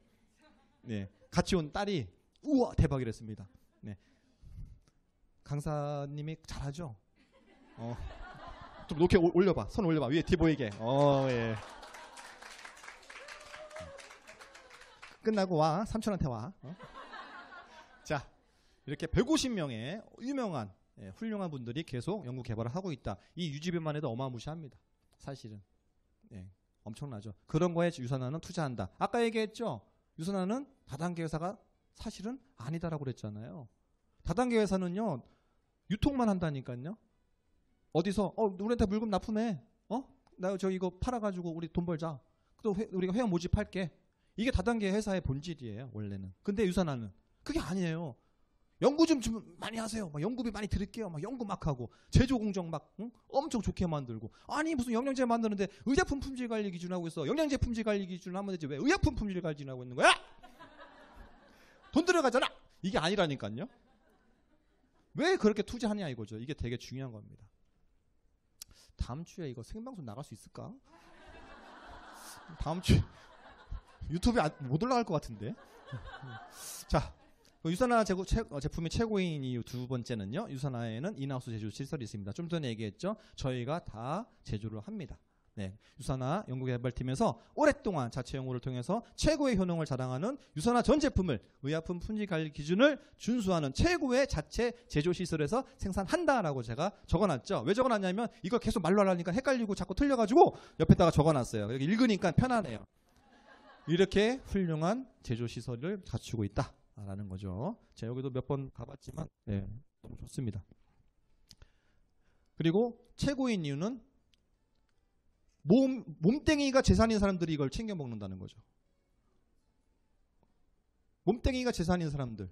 네, 같이 온 딸이 우와 대박이랬습니다. 네, 강사님이 잘하죠. 좀 높게 올려봐. 손 올려봐. 위에 뒤 보이게. 예. 끝나고 와. 삼촌한테 와. 자, 이렇게 150명의 유명한 훌륭한 분들이 계속 연구 개발을 하고 있다. 이 유지비만 해도 어마무시합니다. 사실은. 엄청나죠. 그런 거에 유산화는 투자한다. 아까 얘기했죠. 유산화는 다단계 회사가 사실은 아니다라고 그랬잖아요. 다단계 회사는요. 유통만 한다니까요. 어디서 우리한테 물건 납품해. 나 저 이거 팔아가지고 우리 돈 벌자. 또 우리가 회원 모집할게. 이게 다단계 회사의 본질이에요. 원래는. 근데 유산화는 그게 아니에요. 연구 좀 많이 하세요. 막 연구비 많이 드릴게요. 막 연구 막 하고 제조 공정 막 엄청 좋게 만들고. 아니 무슨 영양제 만드는데 의약품 품질 관리 기준 하고 있어. 영양제 품질 관리 기준 하면 되지 왜 의약품 품질 관리 하고 있는 거야? 돈 들어가잖아. 이게 아니라니까요. 왜 그렇게 투자하냐 이거죠. 이게 되게 중요한 겁니다. 다음 주에 이거 생방송 나갈 수 있을까? 다음 주에 유튜브에 못 올라갈 것 같은데. 자, 유산화 제품이 최고인 이유 두 번째는요. 유산화에는 인하우스 제조 시설이 있습니다. 좀 전에 얘기했죠. 저희가 다 제조를 합니다. 네, 유산화 연구개발팀에서 오랫동안 자체 연구를 통해서 최고의 효능을 자랑하는 유산화 전 제품을 의약품 품질 관리 기준을 준수하는 최고의 자체 제조 시설에서 생산한다라고 제가 적어놨죠. 왜 적어놨냐면 이걸 계속 말로 하려니까 헷갈리고 자꾸 틀려가지고 옆에다가 적어놨어요. 여기 읽으니까 편하네요. 이렇게 훌륭한 제조 시설을 갖추고 있다라는 거죠. 제가 여기도 몇 번 가봤지만 네, 너무 좋습니다. 그리고 최고인 이유는 몸뚱이가 재산인 사람들이 이걸 챙겨 먹는다는 거죠. 몸뚱이가 재산인 사람들,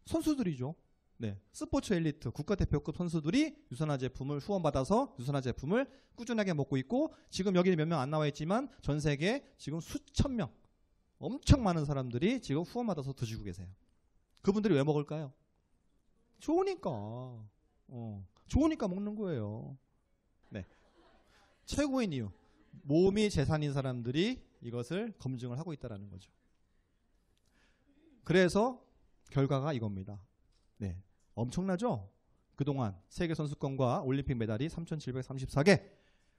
선수들이죠. 네, 스포츠 엘리트 국가대표급 선수들이 유산화 제품을 후원받아서 유산화 제품을 꾸준하게 먹고 있고, 지금 여기 몇 명 안 나와 있지만 전 세계 지금 수천 명, 엄청 많은 사람들이 지금 후원받아서 드시고 계세요. 그분들이 왜 먹을까요? 좋으니까. 좋으니까 먹는 거예요. 네. 최고인 이유, 몸이 재산인 사람들이 이것을 검증을 하고 있다는 거죠. 그래서 결과가 이겁니다. 네, 엄청나죠? 그동안 세계 선수권과 올림픽 메달이 3,734개,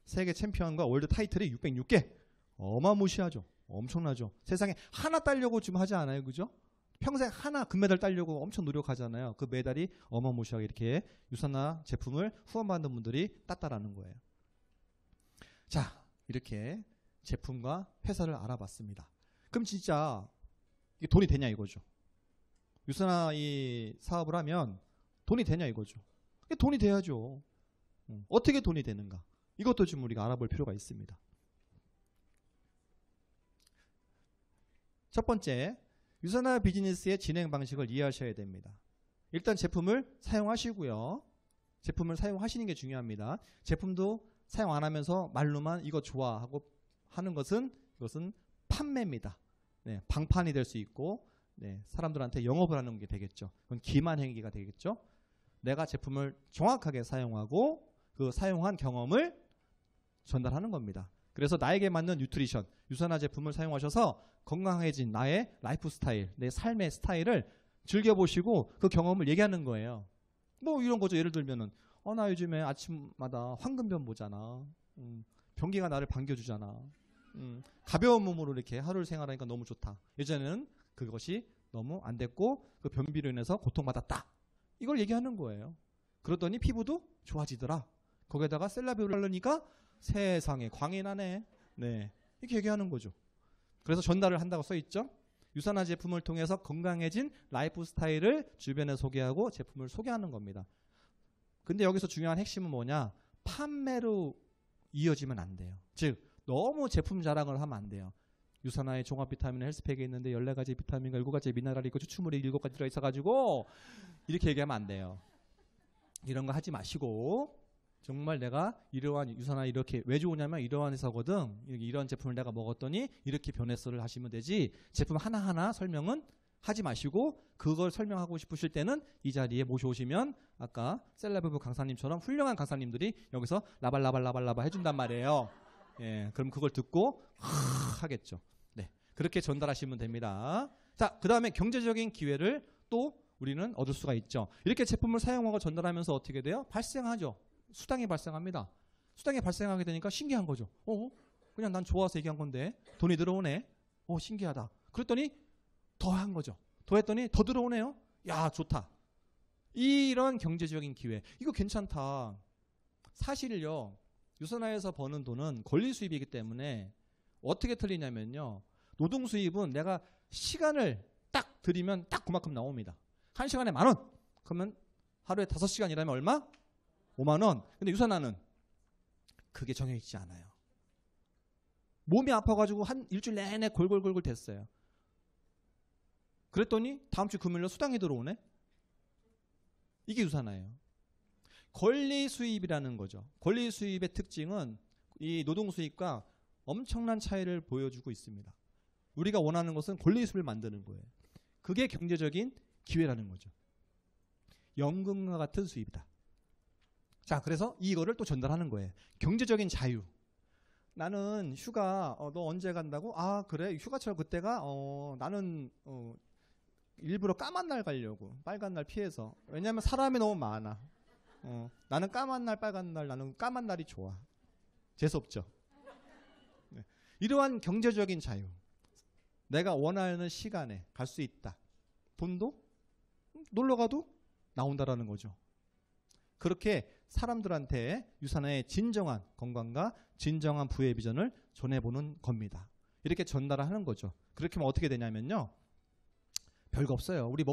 세계 챔피언과 월드 타이틀이 606개, 어마무시하죠. 엄청나죠. 세상에 하나 따려고 지금 하지 않아요, 그죠? 평생 하나 금메달 따려고 엄청 노력하잖아요. 그 메달이 어마무시하게 이렇게 유산화 제품을 후원받는 분들이 땄다라는 거예요. 자, 이렇게 제품과 회사를 알아봤습니다. 그럼 진짜 이게 돈이 되냐 이거죠. 유산화 이 사업을 하면 돈이 되냐 이거죠. 이게 돈이 돼야죠. 어떻게 돈이 되는가? 이것도 좀 우리가 알아볼 필요가 있습니다. 첫 번째, 유산화 비즈니스의 진행 방식을 이해하셔야 됩니다. 일단 제품을 사용하시고요. 제품을 사용하시는 게 중요합니다. 제품도 사용 안 하면서 말로만 이거 좋아하고 하는 것은 이것은 판매입니다. 네, 방판이 될 수 있고, 네, 사람들한테 영업을 하는 게 되겠죠. 그건 기만 행위가 되겠죠. 내가 제품을 정확하게 사용하고 그 사용한 경험을 전달하는 겁니다. 그래서 나에게 맞는 뉴트리션, 유산화 제품을 사용하셔서 건강해진 나의 라이프 스타일, 내 삶의 스타일을 즐겨보시고 그 경험을 얘기하는 거예요. 뭐 이런 거죠. 예를 들면은 나 요즘에 아침마다 황금변 보잖아. 변기가 나를 반겨주잖아. 가벼운 몸으로 이렇게 하루를 생활하니까 너무 좋다. 예전에는 그것이 너무 안 됐고 그 변비로 인해서 고통받았다. 이걸 얘기하는 거예요. 그러더니 피부도 좋아지더라. 거기에다가 셀라비오를 바르니까 세상에 광이 나네. 네, 이렇게 얘기하는 거죠. 그래서 전달을 한다고 써있죠. 유산화 제품을 통해서 건강해진 라이프 스타일을 주변에 소개하고 제품을 소개하는 겁니다. 근데 여기서 중요한 핵심은 뭐냐? 판매로 이어지면 안 돼요. 즉 너무 제품 자랑을 하면 안 돼요. 유산화의 종합 비타민 헬스팩에 있는데 14가지 비타민과 7가지 미네랄이 있고 추출물이 7가지 들어있어가지고 이렇게 얘기하면 안 돼요. 이런 거 하지 마시고 정말 내가 이러한 유산화 이렇게 왜 좋으냐면 이러한 회사거든. 이런 제품을 내가 먹었더니 이렇게 변했어를 하시면 되지, 제품 하나하나 설명은 하지 마시고 그걸 설명하고 싶으실 때는 이 자리에 모셔오시면 아까 셀라베브 강사님처럼 훌륭한 강사님들이 여기서 라발라발라발라바 해준단 말이에요. 예, 그럼 그걸 듣고 하겠죠. 네, 그렇게 전달하시면 됩니다. 자, 그 다음에 경제적인 기회를 또 우리는 얻을 수가 있죠. 이렇게 제품을 사용하고 전달하면서 어떻게 돼요? 발생하죠. 수당이 발생합니다. 수당이 발생하게 되니까 신기한 거죠. 그냥 난 좋아서 얘기한 건데 돈이 들어오네. 신기하다. 그랬더니 더 한 거죠. 더 했더니 더 들어오네요. 야, 좋다. 이런 경제적인 기회. 이거 괜찮다. 사실요, 유산화에서 버는 돈은 권리 수입이기 때문에 어떻게 틀리냐면요. 노동 수입은 내가 시간을 딱 들이면 딱 그만큼 나옵니다. 1시간에 10,000원. 그러면 하루에 5시간 일하면 얼마? 50,000원. 근데 유산화는 그게 정해있지 않아요. 몸이 아파가지고 한 일주일 내내 골골골골 됐어요. 그랬더니 다음 주 금요일날 수당이 들어오네. 이게 유산화예요. 권리 수입이라는 거죠. 권리 수입의 특징은 이 노동 수입과 엄청난 차이를 보여주고 있습니다. 우리가 원하는 것은 권리 수입을 만드는 거예요. 그게 경제적인 기회라는 거죠. 연금과 같은 수입이다. 자, 그래서 이거를 또 전달하는 거예요. 경제적인 자유. 나는 휴가 너 언제 간다고? 아 그래 휴가철 그때가 나는 일부러 까만 날 가려고 빨간 날 피해서. 왜냐하면 사람이 너무 많아. 나는 까만 날 빨간 날 나는 까만 날이 좋아. 재수없죠. 네. 이러한 경제적인 자유. 내가 원하는 시간에 갈 수 있다. 돈도 놀러 가도 나온다라는 거죠. 그렇게 사람들한테 유산화의 진정한 건강과 진정한 부의 비전을 전해보는 겁니다. 이렇게 전달하는 거죠. 그렇게 하면 어떻게 되냐면요. 별거 없어요. 우리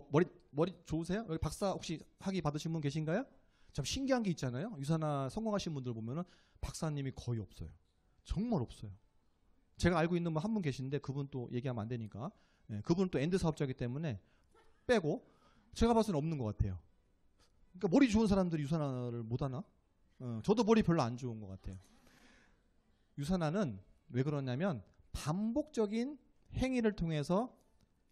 머리 좋으세요? 여기 박사 혹시 학위 받으신 분 계신가요? 참 신기한 게 있잖아요. 유산화 성공하신 분들 보면은 박사님이 거의 없어요. 정말 없어요. 제가 알고 있는 분 한 분 계신데 그분 또 얘기하면 안 되니까. 네, 그분은 또 엔드 사업자이기 때문에 빼고 제가 봐서는 없는 것 같아요. 그러니까 머리 좋은 사람들이 유산화를 못하나? 저도 머리 별로 안 좋은 것 같아요. 유산화는 왜 그러냐면 반복적인 행위를 통해서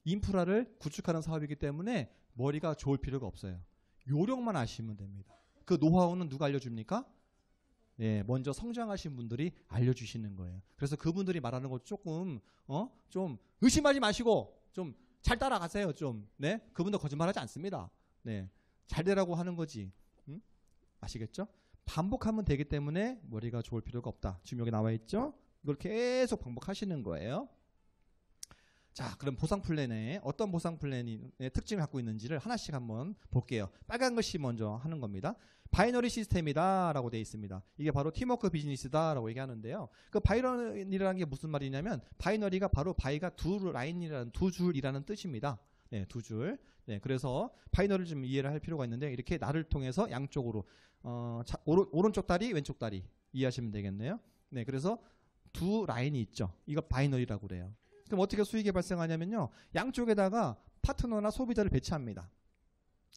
인프라를 구축하는 사업이기 때문에 머리가 좋을 필요가 없어요. 요령만 아시면 됩니다. 그 노하우는 누가 알려줍니까? 예, 먼저 성장하신 분들이 알려주시는 거예요. 그래서 그분들이 말하는 거 조금 좀 의심하지 마시고 좀 잘 따라가세요. 좀 네, 그분도 거짓말하지 않습니다. 네, 잘 되라고 하는 거지. 아시겠죠? 반복하면 되기 때문에 머리가 좋을 필요가 없다. 지금 여기 나와 있죠? 이걸 계속 반복하시는 거예요. 자, 그럼 보상 플랜에 어떤 보상 플랜의 특징을 갖고 있는지를 하나씩 한번 볼게요. 빨간 것이 먼저 하는 겁니다. 바이너리 시스템이다 라고 되어 있습니다. 이게 바로 팀워크 비즈니스다 라고 얘기하는데요. 그 바이너리라는 게 무슨 말이냐면 바이너리가 바로 바이가 두 라인이라는 두 줄이라는 뜻입니다. 네, 두 줄. 네, 그래서 바이너리를 좀 이해를 할 필요가 있는데 이렇게 나를 통해서 양쪽으로 오른쪽 다리 왼쪽 다리 이해하시면 되겠네요. 네, 그래서 두 라인이 있죠. 이거 바이너리라고 그래요. 그럼 어떻게 수익이 발생하냐면요. 양쪽에다가 파트너나 소비자를 배치합니다.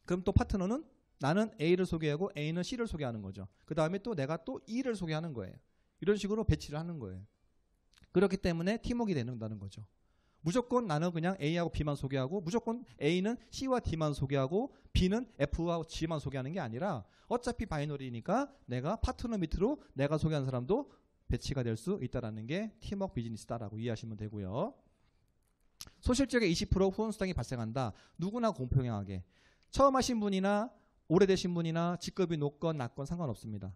그럼 또 파트너는 나는 A를 소개하고 A는 C를 소개하는 거죠. 그 다음에 또 내가 또 E를 소개하는 거예요. 이런 식으로 배치를 하는 거예요. 그렇기 때문에 팀워크가 된다는 거죠. 무조건 나는 그냥 A하고 B만 소개하고 무조건 A는 C와 D만 소개하고 B는 F와 G만 소개하는 게 아니라 어차피 바이너리니까 내가 파트너 밑으로 내가 소개한 사람도 배치가 될 수 있다는 게 팀워크 비즈니스다라고 이해하시면 되고요. 소실적의 20% 후원 수당이 발생한다. 누구나 공평하게. 처음 하신 분이나 오래되신 분이나 직급이 높건 낮건 상관없습니다.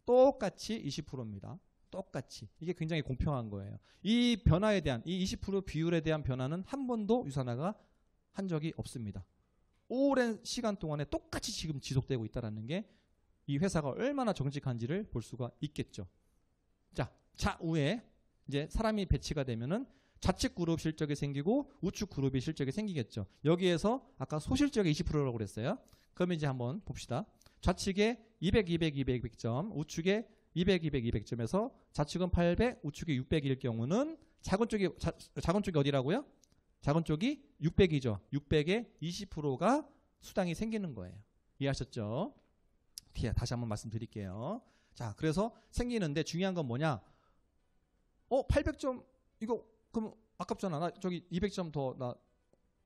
똑같이 20%입니다. 똑같이. 이게 굉장히 공평한 거예요. 이 변화에 대한 이 20% 비율에 대한 변화는 한 번도 유산화가 한 적이 없습니다. 오랜 시간 동안에 똑같이 지금 지속되고 있다는 게 이 회사가 얼마나 정직한지를 볼 수가 있겠죠. 자, 좌우에 이제 사람이 배치가 되면은 좌측 그룹 실적이 생기고 우측 그룹이 실적이 생기겠죠. 여기에서 아까 소실적의 20%라고 그랬어요. 그럼 이제 한번 봅시다. 좌측에 200, 200, 200, 200점, 우측에 200, 200, 200점에서 좌측은 800, 우측이 600일 경우는 작은 쪽이 어디라고요? 작은 쪽이 600이죠. 600에 20%가 수당이 생기는 거예요. 이해하셨죠? 다시 한번 말씀드릴게요. 자, 그래서 생기는데 중요한 건 뭐냐? 800점 이거 그럼 아깝잖아. 나 저기 200점 더 나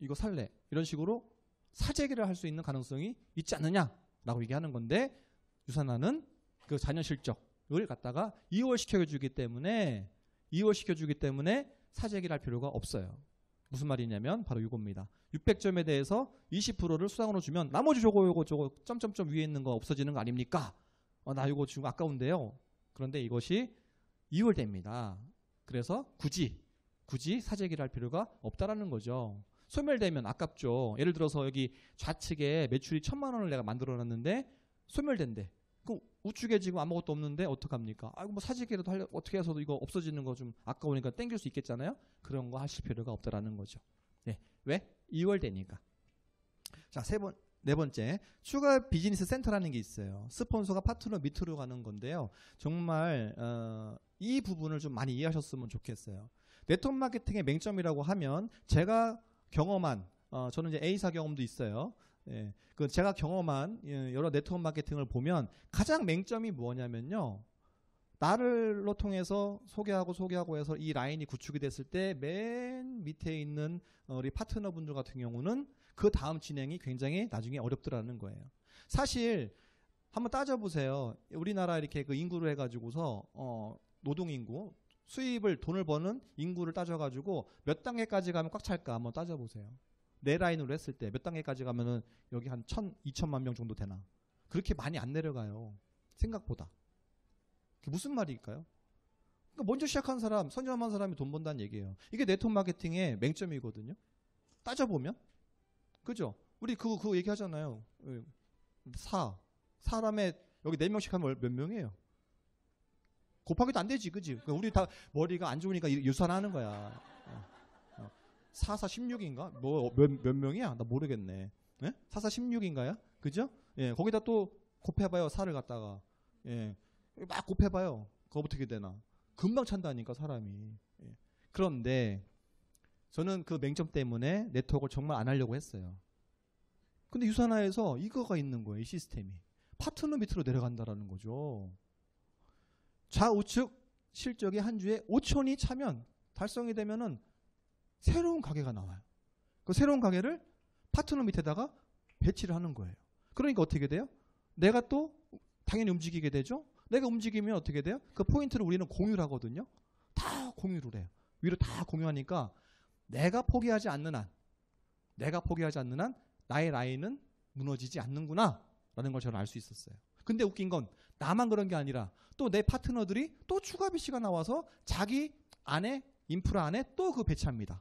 이거 살래. 이런 식으로 사재기를 할 수 있는 가능성이 있지 않느냐라고 얘기하는 건데 유산화는 그 자녀 실적을 갖다가 이월시켜주기 때문에 사재기를 할 필요가 없어요. 무슨 말이냐면 바로 이겁니다. 600점에 대해서 20%를 수당으로 주면 나머지 저거 점점점 위에 있는 거 없어지는 거 아닙니까? 나 이거 지금 아까운데요. 그런데 이것이 이월됩니다. 그래서 굳이 사재기를 할 필요가 없다라는 거죠. 소멸되면 아깝죠. 예를 들어서 여기 좌측에 매출이 1,000만 원을 내가 만들어놨는데 소멸된대. 그 우측에 지금 아무것도 없는데 어떡합니까? 아이고 뭐 사재기라도 어떻게 해서도 이거 없어지는 거 좀 아까우니까 땡길 수 있겠잖아요. 그런 거 하실 필요가 없다라는 거죠. 네, 왜? 이월되니까. 자, 네 번째, 추가 비즈니스 센터라는 게 있어요. 스폰서가 파트너 밑으로 가는 건데요. 정말 이 부분을 좀 많이 이해하셨으면 좋겠어요. 네트워크 마케팅의 맹점이라고 하면 제가 경험한 저는 이제 A사 경험도 있어요. 예, 그 제가 경험한 여러 네트워크 마케팅을 보면 가장 맹점이 뭐냐면요. 나를로 통해서 소개하고 해서 이 라인이 구축이 됐을 때 맨 밑에 있는 우리 파트너분들 같은 경우는 그 다음 진행이 굉장히 나중에 어렵더라는 거예요. 사실 한번 따져보세요. 우리나라 이렇게 그 인구를 해가지고서 노동인구 수입을 돈을 버는 인구를 따져가지고 몇 단계까지 가면 꽉 찰까 한번 따져보세요. 네 라인으로 했을 때 몇 단계까지 가면은 여기 한 2천만 명 정도 되나? 그렇게 많이 안 내려가요. 생각보다. 그게 무슨 말일까요? 그러니까 먼저 시작한 사람, 선점한 사람이 돈 번다는 얘기예요. 이게 네트워크 마케팅의 맹점이거든요. 따져보면. 그죠? 우리 그거 얘기하잖아요. 사람의 여기 4명씩 하면 몇 명이에요? 곱하기도 안 되지, 그지? 그러니까 우리 다 머리가 안 좋으니까 유산하는 거야. 4, 16인가? 몇 명이야? 나 모르겠네. 예? 4, 16인가요? 그죠? 예, 거기다 또 곱해봐요, 4를 갖다가. 예, 막 곱해봐요. 그거 어떻게 되나? 금방 찬다니까, 사람이. 예. 그런데 저는 그 맹점 때문에 네트워크를 정말 안 하려고 했어요. 근데 유산화에서 이거가 있는 거예요, 이 시스템이. 파트너 밑으로 내려간다라는 거죠. 좌우측 실적이 한 주에 5천이 차면 달성이 되면은 새로운 가게가 나와요. 그 새로운 가게를 파트너 밑에다가 배치를 하는 거예요. 그러니까 어떻게 돼요? 내가 또 당연히 움직이게 되죠. 내가 움직이면 어떻게 돼요? 그 포인트를 우리는 공유를 하거든요. 다 공유를 해요. 위로 다 공유하니까 내가 포기하지 않는 한 나의 라인은 무너지지 않는구나 라는 걸 저는 알 수 있었어요. 근데 웃긴 건 나만 그런 게 아니라 또 내 파트너들이 또 추가 BC가 나와서 자기 안에 인프라 안에 또 그 배치합니다.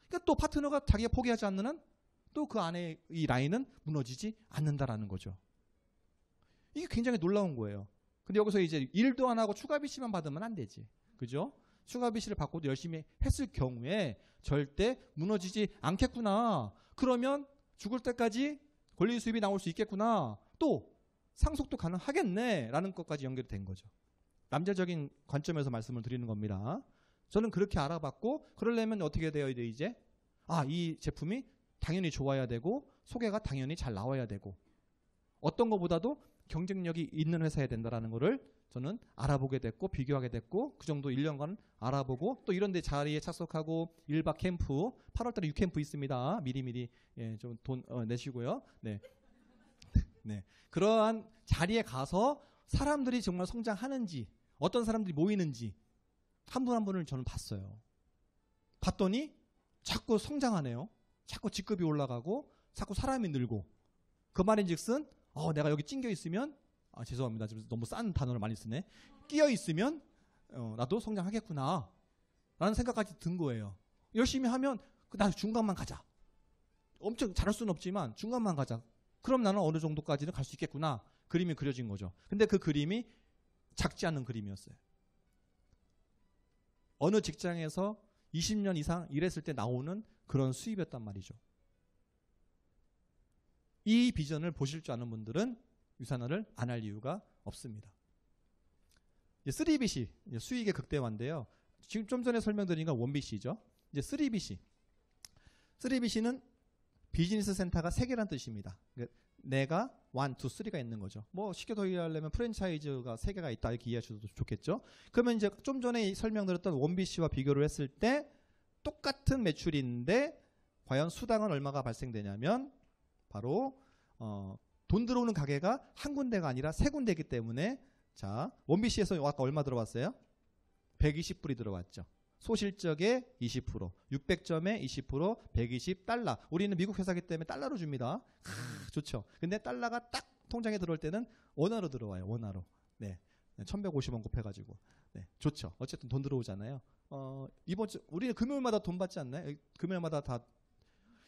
그러니까 또 파트너가 자기가 포기하지 않는 한 또 그 안에 이 라인은 무너지지 않는다라는 거죠. 이게 굉장히 놀라운 거예요. 근데 여기서 이제 일도 안 하고 추가 BC만 받으면 안 되지. 그죠? 추가 BC를 받고도 열심히 했을 경우에 절대 무너지지 않겠구나. 그러면 죽을 때까지 권리 수입이 나올 수 있겠구나. 또 상속도 가능하겠네. 라는 것까지 연결이 된 거죠. 남자적인 관점에서 말씀을 드리는 겁니다. 저는 그렇게 알아봤고 그러려면 어떻게 돼요 이제? 이 제품이 당연히 좋아야 되고 소개가 당연히 잘 나와야 되고 어떤 것보다도 경쟁력이 있는 회사여야 된다는 거를 저는 알아보게 됐고 비교하게 됐고 그 정도 1년간 알아보고 또 이런 데 자리에 착석하고 1박 캠프 8월달에 6캠프 있습니다. 미리미리 좀 돈 내시고요. 네. 네. 그러한 자리에 가서 사람들이 정말 성장하는지 어떤 사람들이 모이는지 한 분 한 분을 저는 봤어요. 봤더니 자꾸 성장하네요. 자꾸 직급이 올라가고 자꾸 사람이 늘고 그 말인즉슨 내가 여기 찡겨 있으면 죄송합니다. 지금 너무 싼 단어를 많이 쓰네. 끼어 있으면 나도 성장하겠구나 라는 생각까지 든 거예요. 열심히 하면 나 중간만 가자. 엄청 잘할 수는 없지만 중간만 가자. 그럼 나는 어느 정도까지는 갈 수 있겠구나. 그림이 그려진 거죠. 근데 그 그림이 작지 않은 그림이었어요. 어느 직장에서 20년 이상 일했을 때 나오는 그런 수입이었단 말이죠. 이 비전을 보실 줄 아는 분들은 유산화를 안 할 이유가 없습니다. 3BC, 수익의 극대화인데요. 지금 좀 전에 설명드린 건 1BC죠. 이제 3BC. 3BC는 비즈니스 센터가 3개란 뜻입니다. 내가 1, 2, 3가 있는 거죠. 뭐 쉽게 더 이해하려면 프랜차이즈가 3개가 있다 이렇게 이해하셔도 좋겠죠. 그러면 이제 좀 전에 설명드렸던 1BC와 비교를 했을 때 똑같은 매출인데 과연 수당은 얼마가 발생되냐면 바로 돈 들어오는 가게가 한 군데가 아니라 3군데이기 때문에 자 1BC에서 아까 얼마 들어왔어요? 120불이 들어왔죠. 소실적의 20%, 600점에 20%, 120달러. 우리는 미국 회사기 때문에 달러로 줍니다. 좋죠. 근데 달러가 딱 통장에 들어올 때는 원화로 들어와요. 원화로. 네. 1150원 곱해가지고. 네. 좋죠. 어쨌든 돈 들어오잖아요. 이번 주, 우리는 금요일마다 돈 받지 않나요? 금요일마다 다.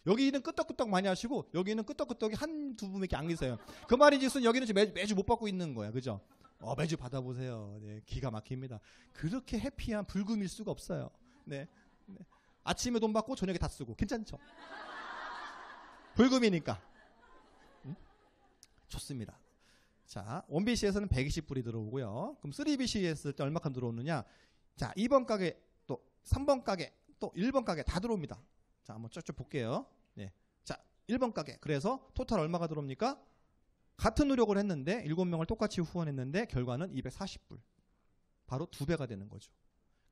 여기는 끄떡끄떡 많이 하시고, 여기는 끄떡끄떡이 한두 분밖에 안 계세요. 그 말인즉슨 여기는 매주 못 받고 있는 거야. 그죠? 매주 받아보세요. 네, 기가 막힙니다. 그렇게 해피한 불금일 수가 없어요. 네. 아침에 돈 받고 저녁에 다 쓰고 괜찮죠? 불금이니까. 좋습니다. 자, 1BC에서는 120불이 들어오고요. 그럼 3BC 했을 때 얼마큼 들어오느냐? 자, 2번 가게, 또 3번 가게, 또 1번 가게 다 들어옵니다. 자, 한번 쭉쭉 볼게요. 네. 자, 1번 가게. 그래서 토탈 얼마가 들어옵니까? 같은 노력을 했는데 7명을 똑같이 후원했는데 결과는 240불. 바로 2배가 되는 거죠.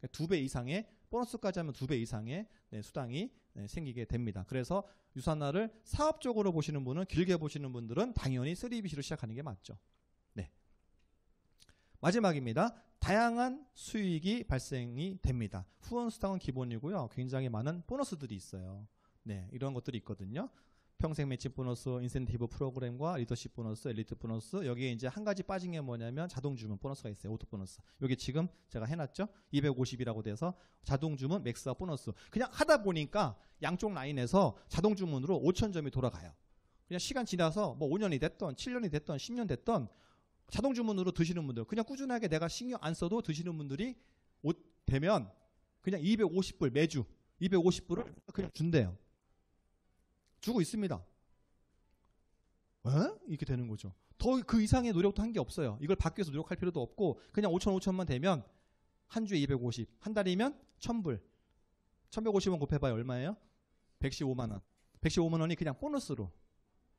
2배 이상의 보너스까지 하면 2배 이상의 수당이 생기게 됩니다. 그래서 유산화를 사업적으로 보시는 분은, 길게 보시는 분들은 당연히 3BC로 시작하는 게 맞죠. 네. 마지막입니다. 다양한 수익이 발생이 됩니다. 후원 수당은 기본이고요. 굉장히 많은 보너스들이 있어요. 네, 이런 것들이 있거든요. 평생 매칭 보너스, 인센티브 프로그램과 리더십 보너스, 엘리트 보너스. 여기에 이제 한 가지 빠진 게 뭐냐면 자동 주문 보너스가 있어요. 오토 보너스. 여기 지금 제가 해놨죠. 250이라고 돼서 자동 주문, 맥스와 보너스. 그냥 하다 보니까 양쪽 라인에서 자동 주문으로 5,000점이 돌아가요. 그냥 시간 지나서 뭐 5년이 됐던, 7년이 됐던, 10년 됐던 자동 주문으로 드시는 분들, 그냥 꾸준하게 내가 신경 안 써도 드시는 분들이 되면 그냥 250불 매주 250불을 그냥 준대요. 주고 있습니다. 이렇게 되는 거죠. 더 그 이상의 노력도 한 게 없어요. 이걸 받기 위해서 노력할 필요도 없고 그냥 5,000만 되면 한 주에 250, 한 달이면 1,000불. 1,150원 곱해봐요. 얼마예요? 115만 원. 115만 원이 그냥 보너스로.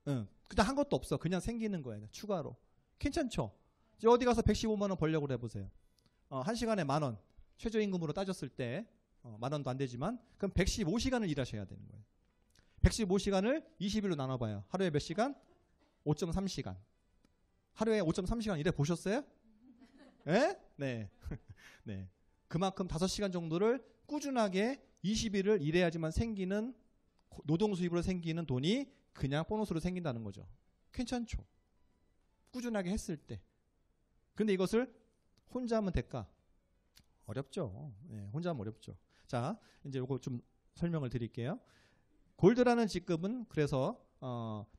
그냥 한 것도 없어. 그냥 생기는 거예요. 추가로. 괜찮죠? 이제 어디 가서 115만 원 벌려고 해보세요. 한 시간에 10,000원. 최저임금으로 따졌을 때 10,000원도 안 되지만 그럼 115시간을 일하셔야 되는 거예요. 115시간을 20일로 나눠봐요. 하루에 몇 시간? 5.3시간. 하루에 5.3시간 일해 보셨어요? 네? 네. 네. 그만큼 5시간 정도를 꾸준하게 20일을 일해야지만 생기는 노동 수입으로 생기는 돈이 그냥 보너스로 생긴다는 거죠. 괜찮죠? 꾸준하게 했을 때. 근데 이것을 혼자 하면 될까? 어렵죠. 네, 혼자 하면 어렵죠. 자, 이제 요거 좀 설명을 드릴게요. 골드라는 직급은 그래서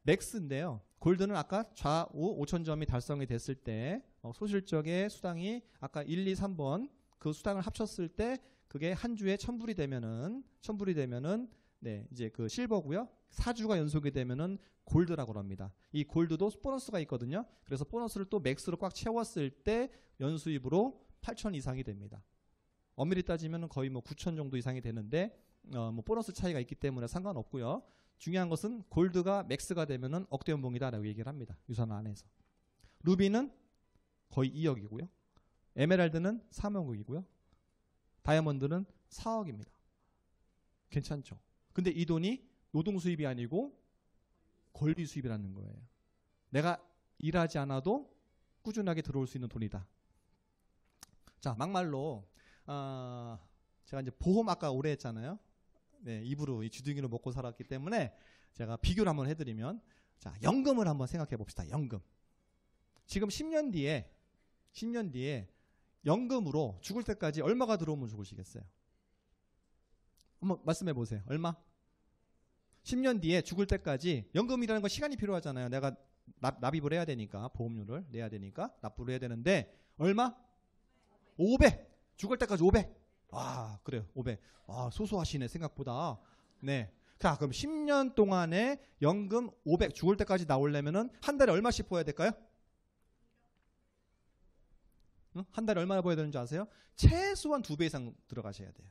맥스인데요. 골드는 아까 좌우 5,000점이 달성이 됐을 때 소실적의 수당이 아까 1, 2, 3번 그 수당을 합쳤을 때 그게 한 주에 1,000불이 되면은 네, 이제 그 실버고요. 4주가 연속이 되면은 골드라고 합니다. 이 골드도 보너스가 있거든요. 그래서 보너스를 또 맥스로 꽉 채웠을 때 연수입으로 8,000 이상이 됩니다. 엄밀히 따지면 거의 뭐 9,000 정도 이상이 되는데 뭐 보너스 차이가 있기 때문에 상관없고요. 중요한 것은 골드가 맥스가 되면은 억대 연봉이다라고 얘기를 합니다. 유산화 안에서. 루비는 거의 2억이고요. 에메랄드는 3억이고요. 다이아몬드는 4억입니다. 괜찮죠? 근데 이 돈이 노동 수입이 아니고 권리 수입이라는 거예요. 내가 일하지 않아도 꾸준하게 들어올 수 있는 돈이다. 자, 막말로 제가 이제 보험 아까 오래 했잖아요. 네, 입으로 이 주둥이로 먹고 살았기 때문에 제가 비교를 한번 해드리면, 자, 연금을 한번 생각해 봅시다. 연금. 지금 10년 뒤에 연금으로 죽을 때까지 얼마가 들어오면 죽으시겠어요? 한번 말씀해 보세요. 얼마? 10년 뒤에 죽을 때까지 연금이라는 건 시간이 필요하잖아요. 내가 납입을 해야 되니까, 보험료를 내야 되니까 납부를 해야 되는데 얼마? 500. 죽을 때까지 500. 아, 그래요. 500. 아, 소소하시네, 생각보다. 네. 자, 그럼 10년 동안에 연금 500 죽을 때까지 나오려면은 한 달에 얼마씩 보여야 될까요? 한 달에 얼마나 보여야 되는지 아세요? 최소한 2배 이상 들어가셔야 돼요.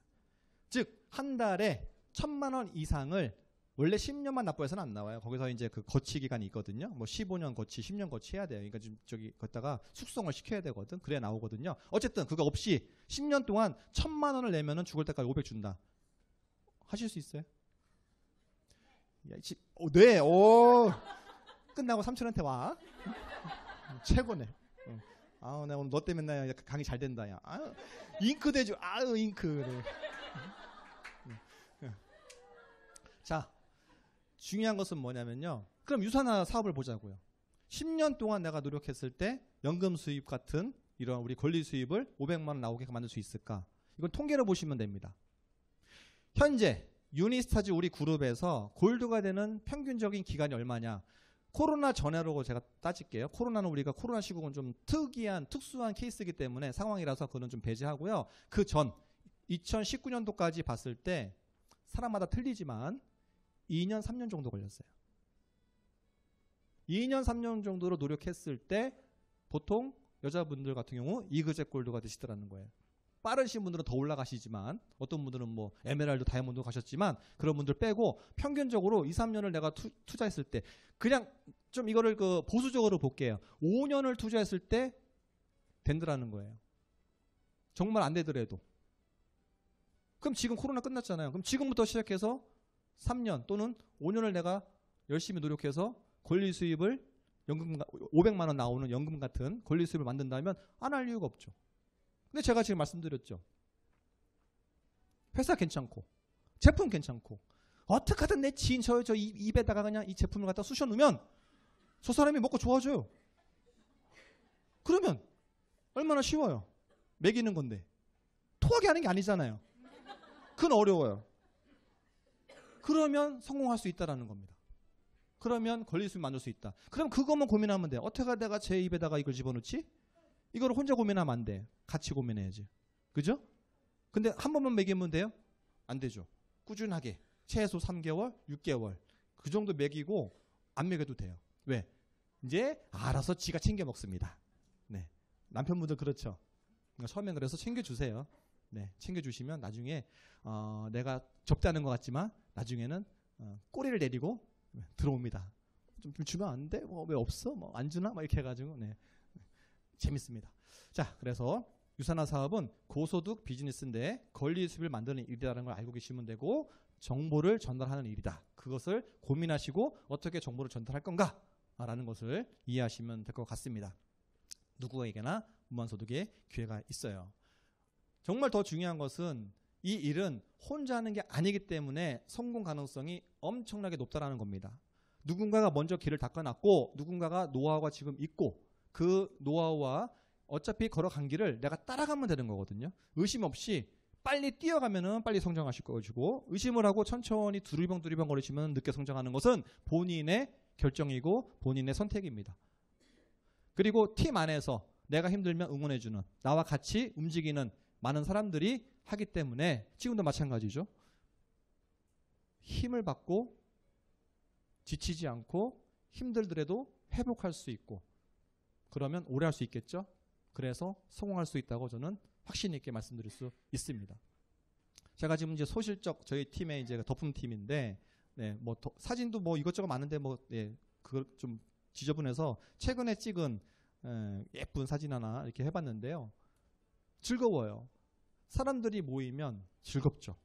즉, 한 달에 1,000만 원 이상을 원래 10년만 납부해서는 안 나와요. 거기서 이제 그 거치 기간이 있거든요. 뭐 15년 거치, 10년 거치 해야 돼요. 그러니까 지금 저기 거기다가 숙성을 시켜야 되거든. 그래야 나오거든요. 어쨌든 그거 없이 10년 동안 1,000만 원을 내면은 죽을 때까지 500 준다. 하실 수 있어요? 네. 오. 끝나고 삼촌한테 와. 최고네. 아, 나 오늘 너 때문에 나 강의 잘 된다, 야. 아, 잉크 대주. 아유, 잉크. 네. 자. 중요한 것은 뭐냐면요. 그럼 유산화 사업을 보자고요. 10년 동안 내가 노력했을 때 연금 수입 같은 이런 우리 권리 수입을 500만 원 나오게 만들 수 있을까? 이건 통계로 보시면 됩니다. 현재 유니스타즈 우리 그룹에서 골드가 되는 평균적인 기간이 얼마냐? 코로나 전에로 제가 따질게요. 코로나는 우리가 코로나 시국은 좀 특수한 케이스이기 때문에 상황이라서 그건 좀 배제하고요. 그 전 2019년도까지 봤을 때 사람마다 틀리지만 2년, 3년 정도 걸렸어요. 2년, 3년 정도로 노력했을 때 보통 여자분들 같은 경우 이그제 골드가 되시더라는 거예요. 빠르신 분들은 더 올라가시지만 어떤 분들은 뭐 에메랄드, 다이아몬드 가셨지만 그런 분들 빼고 평균적으로 2, 3년을 내가 투자했을 때 그냥 좀 이거를 그 보수적으로 볼게요. 5년을 투자했을 때 된다라는 거예요. 정말 안 되더라도. 그럼 지금 코로나 끝났잖아요. 그럼 지금부터 시작해서 3년 또는 5년을 내가 열심히 노력해서 권리 수입을 연금 500만 원 나오는 연금 같은 권리 수입을 만든다면 안 할 이유가 없죠. 근데 제가 지금 말씀드렸죠. 회사 괜찮고 제품 괜찮고 어떻게 하든 내 지인 저 입에다가 그냥 이 제품을 갖다 쑤셔 넣으면 저 사람이 먹고 좋아져요. 그러면 얼마나 쉬워요. 먹이는 건데. 토하게 하는 게 아니잖아요. 그건 어려워요. 그러면 성공할 수 있다라는 겁니다. 그러면 권리 수입 만들 수 있다. 그럼 그것만 고민하면 돼요. 어떻게 내가 제 입에다가 이걸 집어넣지? 이걸 혼자 고민하면 안 돼. 같이 고민해야지. 그죠? 근데 한 번만 먹이면 돼요? 안 되죠. 꾸준하게 최소 3개월, 6개월 그 정도 먹이고 안 먹여도 돼요. 왜? 이제 알아서 지가 챙겨 먹습니다. 네. 남편분들 그렇죠. 처음엔 그래서 챙겨주세요. 네. 챙겨주시면 나중에 내가 접대하는 것 같지만 나중에는 꼬리를 내리고 들어옵니다. 좀 주면 안 돼? 왜 없어? 뭐 안 주나? 막 이렇게 해가지고 네. 재밌습니다. 자, 그래서 유산화 사업은 고소득 비즈니스인데 권리 수입을 만드는 일이라는 걸 알고 계시면 되고 정보를 전달하는 일이다. 그것을 고민하시고 어떻게 정보를 전달할 건가라는 것을 이해하시면 될 것 같습니다. 누구에게나 무한소득의 기회가 있어요. 정말 더 중요한 것은 이 일은 혼자 하는 게 아니기 때문에 성공 가능성이 엄청나게 높다라는 겁니다. 누군가가 먼저 길을 닦아놨고 누군가가 노하우가 지금 있고 그 노하우와 어차피 걸어간 길을 내가 따라가면 되는 거거든요. 의심 없이 빨리 뛰어가면은 빨리 성장하실 것이고 의심을 하고 천천히 두리번 거리시면 늦게 성장하는 것은 본인의 결정이고 본인의 선택입니다. 그리고 팀 안에서 내가 힘들면 응원해주는 나와 같이 움직이는 많은 사람들이 하기 때문에 지금도 마찬가지죠. 힘을 받고 지치지 않고 힘들더라도 회복할 수 있고 그러면 오래 할 수 있겠죠. 그래서 성공할 수 있다고 저는 확신 있게 말씀드릴 수 있습니다. 제가 지금 이제 소실적 저희 팀의 이제 덮음 팀인데 네, 뭐 사진도 뭐 이것저것 많은데 뭐 예, 그걸 좀 지저분해서 최근에 찍은 예쁜 사진 하나 이렇게 해봤는데요. 즐거워요. 사람들이 모이면 즐겁죠.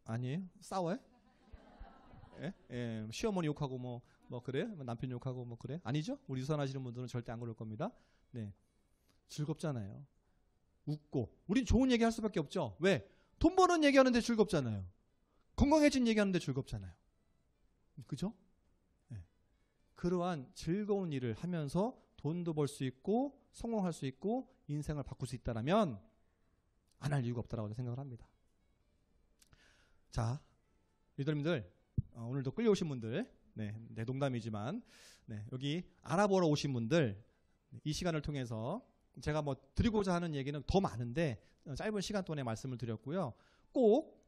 아니에요? 싸워요? 예? 예, 시어머니 욕하고 뭐 그래? 남편 욕하고 뭐 그래? 아니죠? 우리 유산하시는 분들은 절대 안 그럴 겁니다. 네, 즐겁잖아요. 웃고 우린 좋은 얘기 할 수밖에 없죠. 왜? 돈 버는 얘기하는데 즐겁잖아요. 건강해진 얘기하는데 즐겁잖아요. 그죠? 네. 그러한 즐거운 일을 하면서 돈도 벌 수 있고 성공할 수 있고 인생을 바꿀 수 있다면 안 할 이유가 없다라고 생각을 합니다. 자, 리더님들 오늘도 끌려오신 분들 네, 농담이지만 네, 여기 알아보러 오신 분들 이 시간을 통해서 제가 뭐 드리고자 하는 얘기는 더 많은데 짧은 시간 동안에 말씀을 드렸고요. 꼭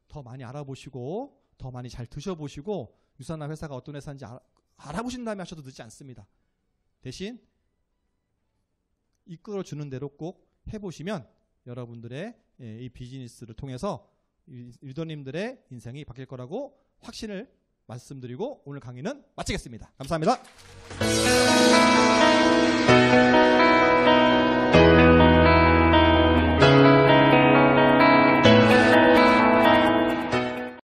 더 많이 알아보시고 더 많이 잘 드셔보시고 유산화 회사가 어떤 회사인지 알아보신 다음에 하셔도 늦지 않습니다. 대신 이끌어주는 대로 꼭 해보시면 여러분들의 이 비즈니스를 통해서 리더님들의 인생이 바뀔 거라고 확신을 말씀드리고 오늘 강의는 마치겠습니다. 감사합니다.